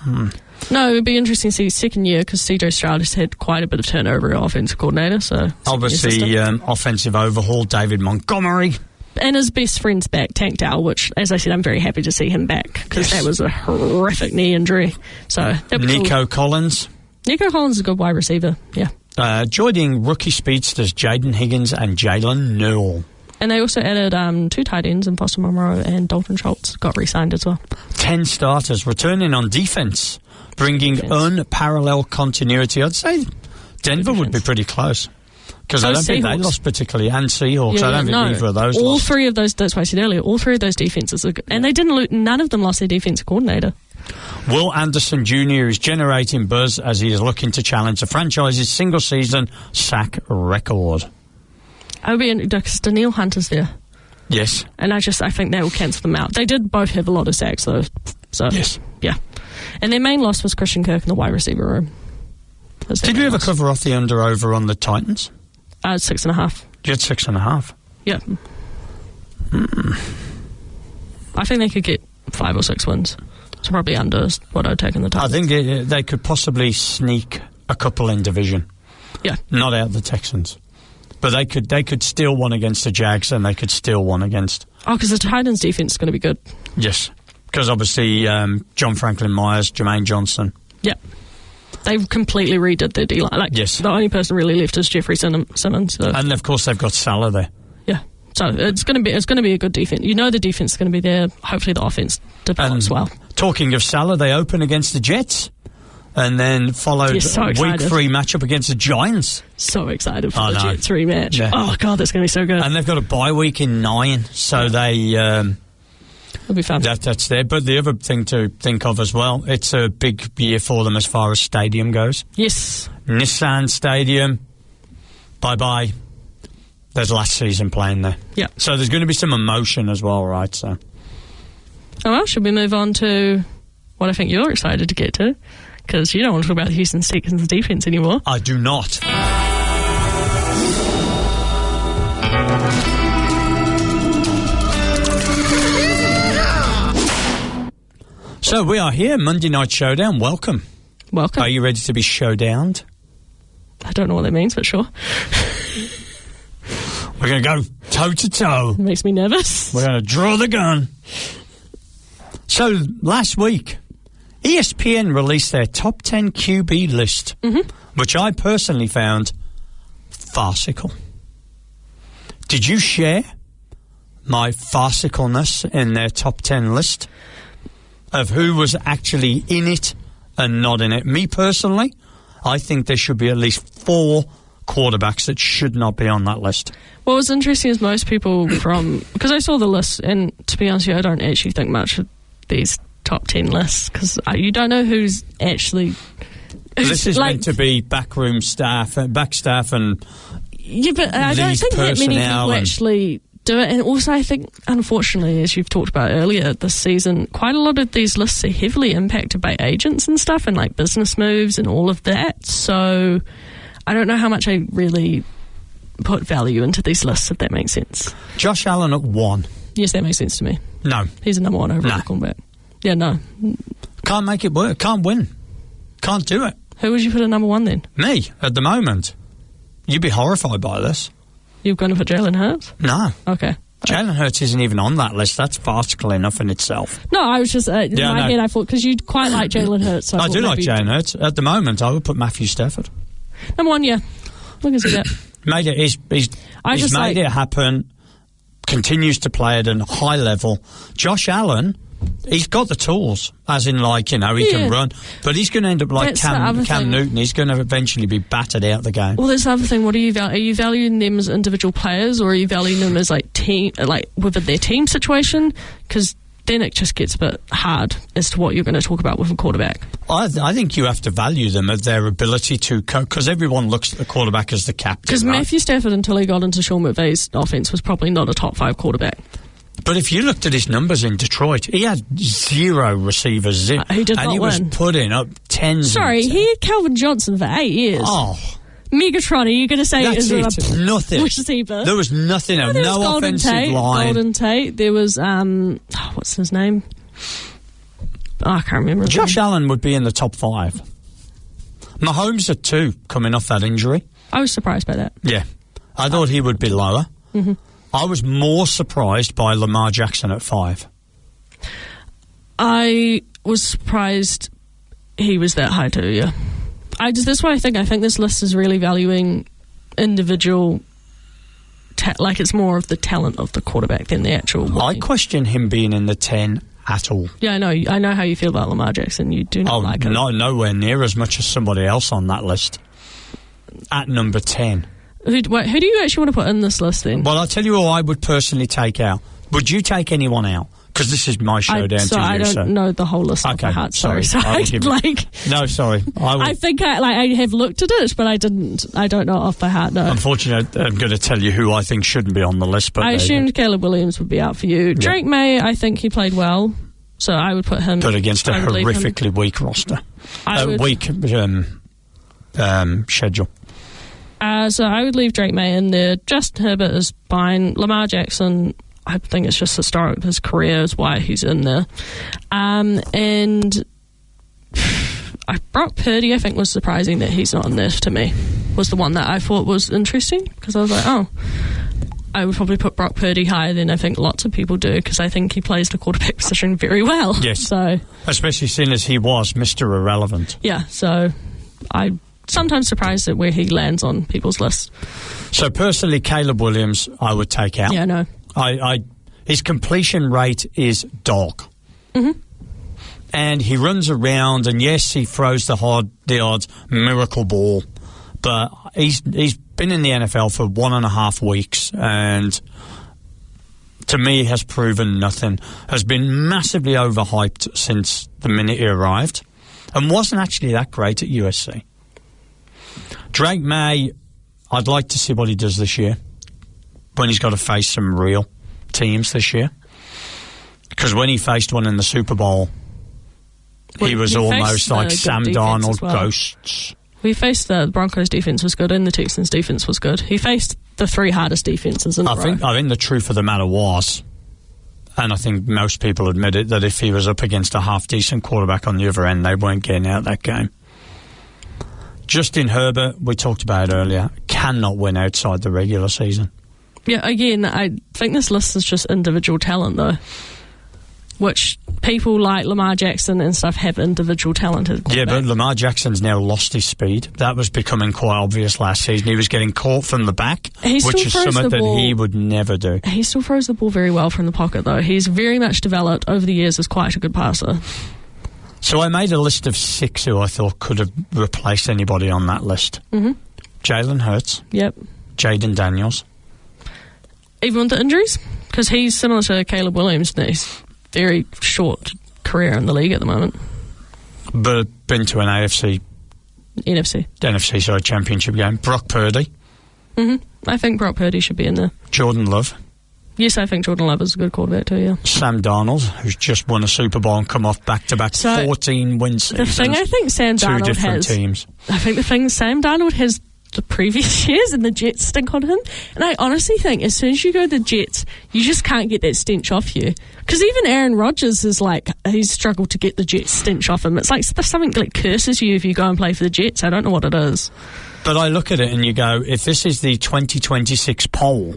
No, it would be interesting to see his second year because CJ Stroud has had quite a bit of turnover at offensive coordinator. So obviously, offensive overhaul, David Montgomery. And his best friend's back, Tank Dell, which, as I said, I'm very happy to see him back because that was a horrific knee injury. So Nico Collins. Nico Collins is a good wide receiver, joining rookie speedsters Jaden Higgins and Jalen Newell. And they also added 2 tight ends, and Foster Monroe and Dalton Schultz got re-signed as well. 10 starters returning on defense, bringing unparalleled continuity. I'd say Denver would be pretty close. Because I don't think they lost particularly, and Seahawks. I don't think either of those all lost. Three of those, that's what I said earlier, all 3 of those defenses are good. And they didn't none of them lost their defensive coordinator. Will Anderson Jr. is generating buzz as he is looking to challenge the franchise's single-season sack record. Because Danielle Hunter's there. Yes. And I think they will cancel them out. They did both have a lot of sacks, though. So, yes. Yeah. And their main loss was Christian Kirk in the wide receiver room. Did we ever cover off the under-over on the Titans? 6.5. You had 6.5? Yeah. I think they could get 5 or 6 wins. So probably under what I'd take in the Titans. I think they could possibly sneak a couple in division. Yeah. Not out the Texans. But they could steal one against the Jags, and they could steal one against... because the Titans' defense is going to be good. Yes. Because obviously John Franklin Myers, Jermaine Johnson... Yep. They've completely redid their D-line. Yes. The only person really left is Jeffrey Simmons. So. And of course they've got Salah there. Yeah. So it's going to be a good defense. You know the defense is going to be there. Hopefully the offense develops well. Talking of Salah, they open against the Jets, and then followed week 3 matchup against the Giants. So excited for the Jets rematch. Yeah. Oh God, that's going to be so good. And they've got a bye week in 9, so they. It'll be fun. That's there. But the other thing to think of as well, it's a big year for them as far as stadium goes. Yes. Nissan Stadium, bye-bye. There's last season playing there. Yeah. So there's going to be some emotion as well, right? So. Oh, well, should we move on to what I think you're excited to get to? Because you don't want to talk about the Houston Texans defense anymore. I do not. So we are here, Monday Night Showdown. Welcome. Welcome. Are you ready to be showdowned? I don't know what that means, but sure. We're going to go toe-to-toe. It makes me nervous. We're going to draw the gun. So last week, ESPN released their top 10 QB list, which I personally found farcical. Did you share my farcicalness in their top 10 list of who was actually in it and not in it? Me personally, I think there should be at least 4 quarterbacks that should not be on that list. What was interesting is most people because I saw the list, and to be honest with you, I don't actually think much of these top 10 lists because you don't know who's actually... This is meant to be backroom staff, back staff and... Yeah, but I don't think that many people actually do it. And also, I think, unfortunately, as you've talked about earlier this season, quite a lot of these lists are heavily impacted by agents and stuff and, like, business moves and all of that. So I don't know how much I really put value into these lists, if that makes sense. Josh Allen at 1. Yes, that makes sense to me. No. He's a number 1 overall cornerback. Yeah, no. Can't make it work. Can't win. Can't do it. Who would you put at number 1 then? Me, at the moment. You'd be horrified by this. You're going to put Jalen Hurts? No. Okay. Jalen Hurts isn't even on that list. That's farcical enough in itself. No, I was just... in my head, I thought... Because you quite like Jalen Hurts. So I do like Jalen Hurts. At the moment, I would put Matthew Stafford. Number 1, yeah. Look at that. He's made it happen. Continues to play at a high level. Josh Allen... He's got the tools, as in, like, he can run, but he's going to end up like Cam Newton. He's going to eventually be battered out the game. Well, that's the other thing. What are you valuing them as individual players, or are you valuing them as like team, like within their team situation? Because then it just gets a bit hard as to what you're going to talk about with a quarterback. I think you have to value them at their ability to cope, because everyone looks at the quarterback as the captain. Because Matthew Stafford, until he got into Sean McVay's offense, was probably not a top 5 quarterback. But if you looked at his numbers in Detroit, he had 0 receivers. He did not win. Was putting up tens. Sorry, he had Calvin Johnson for 8 years. Oh. Megatron, are you going to say it was nothing? Receiver? There was nothing. No offensive line. Golden Tate. There was, what's his name? Oh, I can't remember. Josh Allen would be in the top 5. Mahomes at 2, coming off that injury. I was surprised by that. Yeah. I thought he would be lower. Mm-hmm. I was more surprised by Lamar Jackson at 5. I was surprised he was that high too, yeah. That's why I think this list is really valuing individual, like it's more of the talent of the quarterback than the actual... I question him being in the 10 at all. Yeah, I know how you feel about Lamar Jackson. You do not like him. Nowhere near as much as somebody else on that list. At number 10. Who do you actually want to put in this list then? Well, I'll tell you who I would personally take out. Would you take anyone out? Because this is my showdown to you. I don't know the whole list off by heart. Sorry. No, sorry. I think I have looked at it, but I didn't. I don't know off by heart. No. Unfortunately, I'm going to tell you who I think shouldn't be on the list. But I assumed Caleb Williams would be out for you. Drake May, I think he played well, so I would put him. But against a horrifically weak roster, weak schedule. So I would leave Drake May in there. Justin Herbert is fine. Lamar Jackson, I think it's just historic. His career is why he's in there. And Brock Purdy, I think, was surprising that he's not in there to me. Was the one that I thought was interesting, because I was like, I would probably put Brock Purdy higher than I think lots of people do, because I think he plays the quarterback position very well. Yes. So, especially seeing as he was Mr. Irrelevant. Yeah, so I'm sometimes surprised at where he lands on people's lists. So personally, Caleb Williams, I would take out. Yeah, no. His completion rate is dog. Mm-hmm. And he runs around, and yes, he throws the odd miracle ball, but he's been in the NFL for 1.5 weeks, and to me has proven nothing. Has been massively overhyped since the minute he arrived, and wasn't actually that great at USC. Drake May, I'd like to see what he does this year when he's got to face some real teams this year, because when he faced one in the Super Bowl, he was almost like Sam Darnold ghosts. We faced the Broncos defense was good and the Texans defense was good. He faced the 3 hardest defenses in a row. I think the truth of the matter was, and I think most people admit it, that if he was up against a half-decent quarterback on the other end, they weren't getting out that game. Justin Herbert, we talked about it earlier, cannot win outside the regular season. Yeah, again, I think this list is just individual talent, though, which people like Lamar Jackson and stuff have individual talented quarterbacks. Yeah, but Lamar Jackson's now lost his speed. That was becoming quite obvious last season. He was getting caught from the back, which is something that he would never do. He still throws the ball very well from the pocket, though. He's very much developed over the years as quite a good passer. So I made a list of 6 who I thought could have replaced anybody on that list. Mm-hmm. Jalen Hurts. Yep. Jaden Daniels. Even with the injuries? Because he's similar to Caleb Williams. He's very short career in the league at the moment. But been to an NFC, championship game. Brock Purdy. Mm-hmm. I think Brock Purdy should be in there. Jordan Love. Yes, I think Jordan Love is a good quarterback too, yeah. Sam Darnold, who's just won a Super Bowl and come off back-to-back 14 win seasons. The thing I think Sam Darnold 2 different has... teams. I think the thing Sam Darnold has the previous years and the Jets stink on him. And I honestly think as soon as you go to the Jets, you just can't get that stench off you. Because even Aaron Rodgers is like, he's struggled to get the Jets stench off him. It's like something like curses you if you go and play for the Jets. I don't know what it is. But I look at it and you go, if this is the 2026 poll,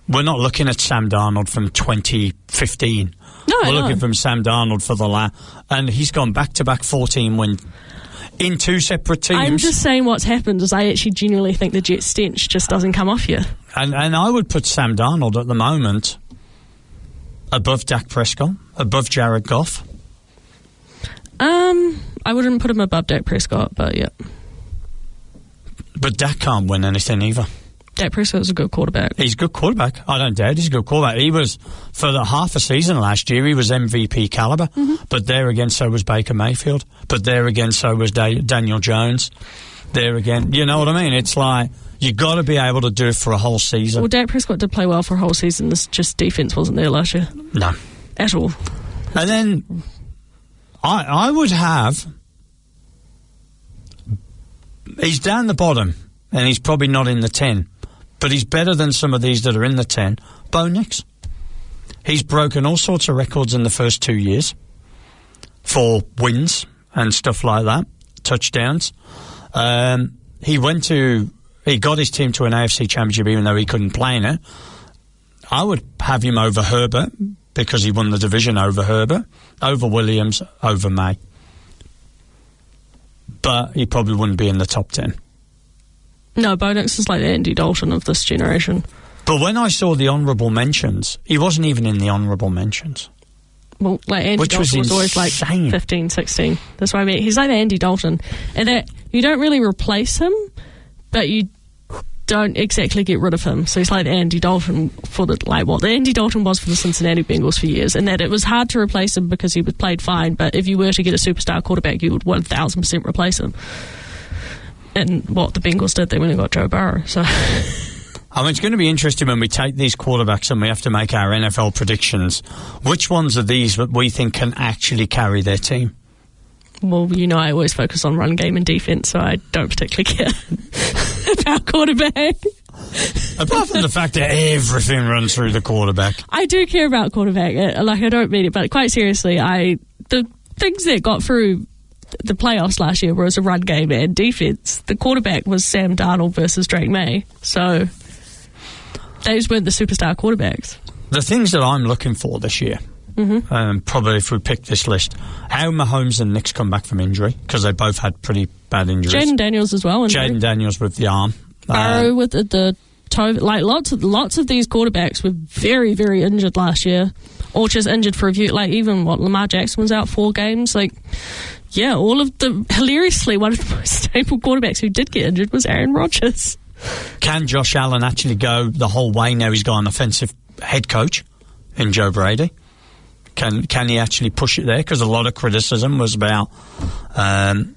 we're not looking at Sam Darnold from 2015. No, we're looking from Sam Darnold for and he's gone back-to-back 14 win in 2 separate teams. I'm just saying what's happened is I actually genuinely think the Jets stench just doesn't come off you. And I would put Sam Darnold at the moment above Dak Prescott, above Jared Goff. I wouldn't put him above Dak Prescott, but yeah. But Dak can't win anything either. Dak Prescott's a good quarterback. He's a good quarterback. I don't doubt he's a good quarterback. He was, for the half a season last year, he was MVP caliber. Mm-hmm. But there again, so was Baker Mayfield. But there again, so was Daniel Jones. There again, you know what I mean? It's like, you got to be able to do it for a whole season. Well, Dak Prescott did play well for a whole season. This just defense wasn't there last year. No. At all. And then, I would have, he's down the bottom, and he's probably not in the 10. But he's better than some of these that are in the 10. Bo Nix. He's broken all sorts of records in the first 2 years for wins and stuff like that, touchdowns. He got his team to an AFC championship even though he couldn't play in it. I would have him over Herbert because he won the division over Herbert, over Williams, over May. But he probably wouldn't be in the top 10. No, Bo Nix is like the Andy Dalton of this generation. But when I saw the honourable mentions, he wasn't even in the honourable mentions. Well, like Andy Dalton was always like 15, 16. That's what I mean. He's like the Andy Dalton. And that you don't really replace him, but you don't exactly get rid of him. So he's like the Andy Dalton for the Andy Dalton was for the Cincinnati Bengals for years, and that it was hard to replace him because he played fine, but if you were to get a superstar quarterback, you would 1,000% replace him. And what the Bengals did, they went and got Joe Burrow. So, I mean, it's going to be interesting when we take these quarterbacks and we have to make our NFL predictions. Which ones are these that we think can actually carry their team? Well, I always focus on run game and defense, so I don't particularly care about quarterback. Apart from the fact that everything runs through the quarterback. I do care about quarterback. I don't mean it, but quite seriously, the things that got through the playoffs last year was a run game and defense. The quarterback was Sam Darnold versus Drake May. So those weren't the superstar quarterbacks. The things that I'm looking for this year, probably if we pick this list, how Mahomes and Knicks come back from injury, because they both had pretty bad injuries. Jaden Daniels as well. Jaden Daniels with the arm. Burrow with the toe. Like lots of these quarterbacks were very, very injured last year, or just injured for a few. Like even Lamar Jackson was out 4 games. Like. Yeah, all of the... Hilariously, one of the most stable quarterbacks who did get injured was Aaron Rodgers. Can Josh Allen actually go the whole way now he's got an offensive head coach in Joe Brady? Can he actually push it there? Because a lot of criticism was about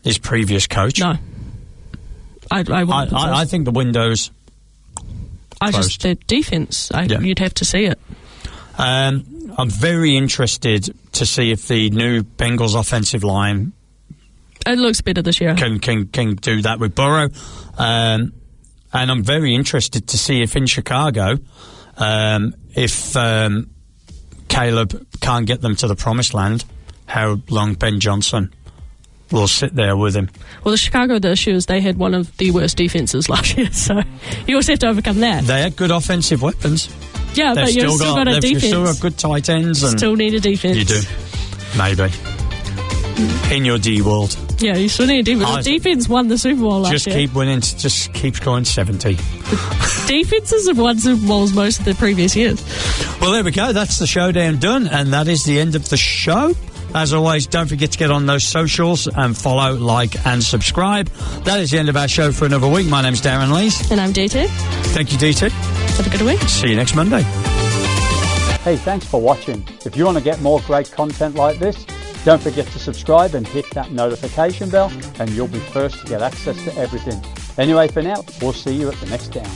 his previous coach. No. I think the window's closed. The defence, you'd have to see it. I'm very interested to see if the new Bengals offensive line... It looks better this year. Can do that with Burrow. And I'm very interested to see if in Chicago, if Caleb can't get them to the promised land, how long Ben Johnson will sit there with him. Well, the issue is they had one of the worst defences last year, so you also have to overcome that. They had good offensive weapons. Yeah, but you've still got a defense. You've still got good tight ends. And still need a defense. You do. Maybe. In your D world. Yeah, you still need to do, but the defense won the Super Bowl last year. Just keep winning, just keep scoring 70. Defenses have won Super Bowls most of the previous years. Well, there we go. That's the showdown done, and that is the end of the show. As always, don't forget to get on those socials and follow, like, and subscribe. That is the end of our show for another week. My name's Darran Lees. And I'm DT. Thank you, DT. Have a good week. See you next Monday. Hey, thanks for watching. If you want to get more great content like this, don't forget to subscribe and hit that notification bell, and you'll be first to get access to everything. Anyway, for now, we'll see you at the next down.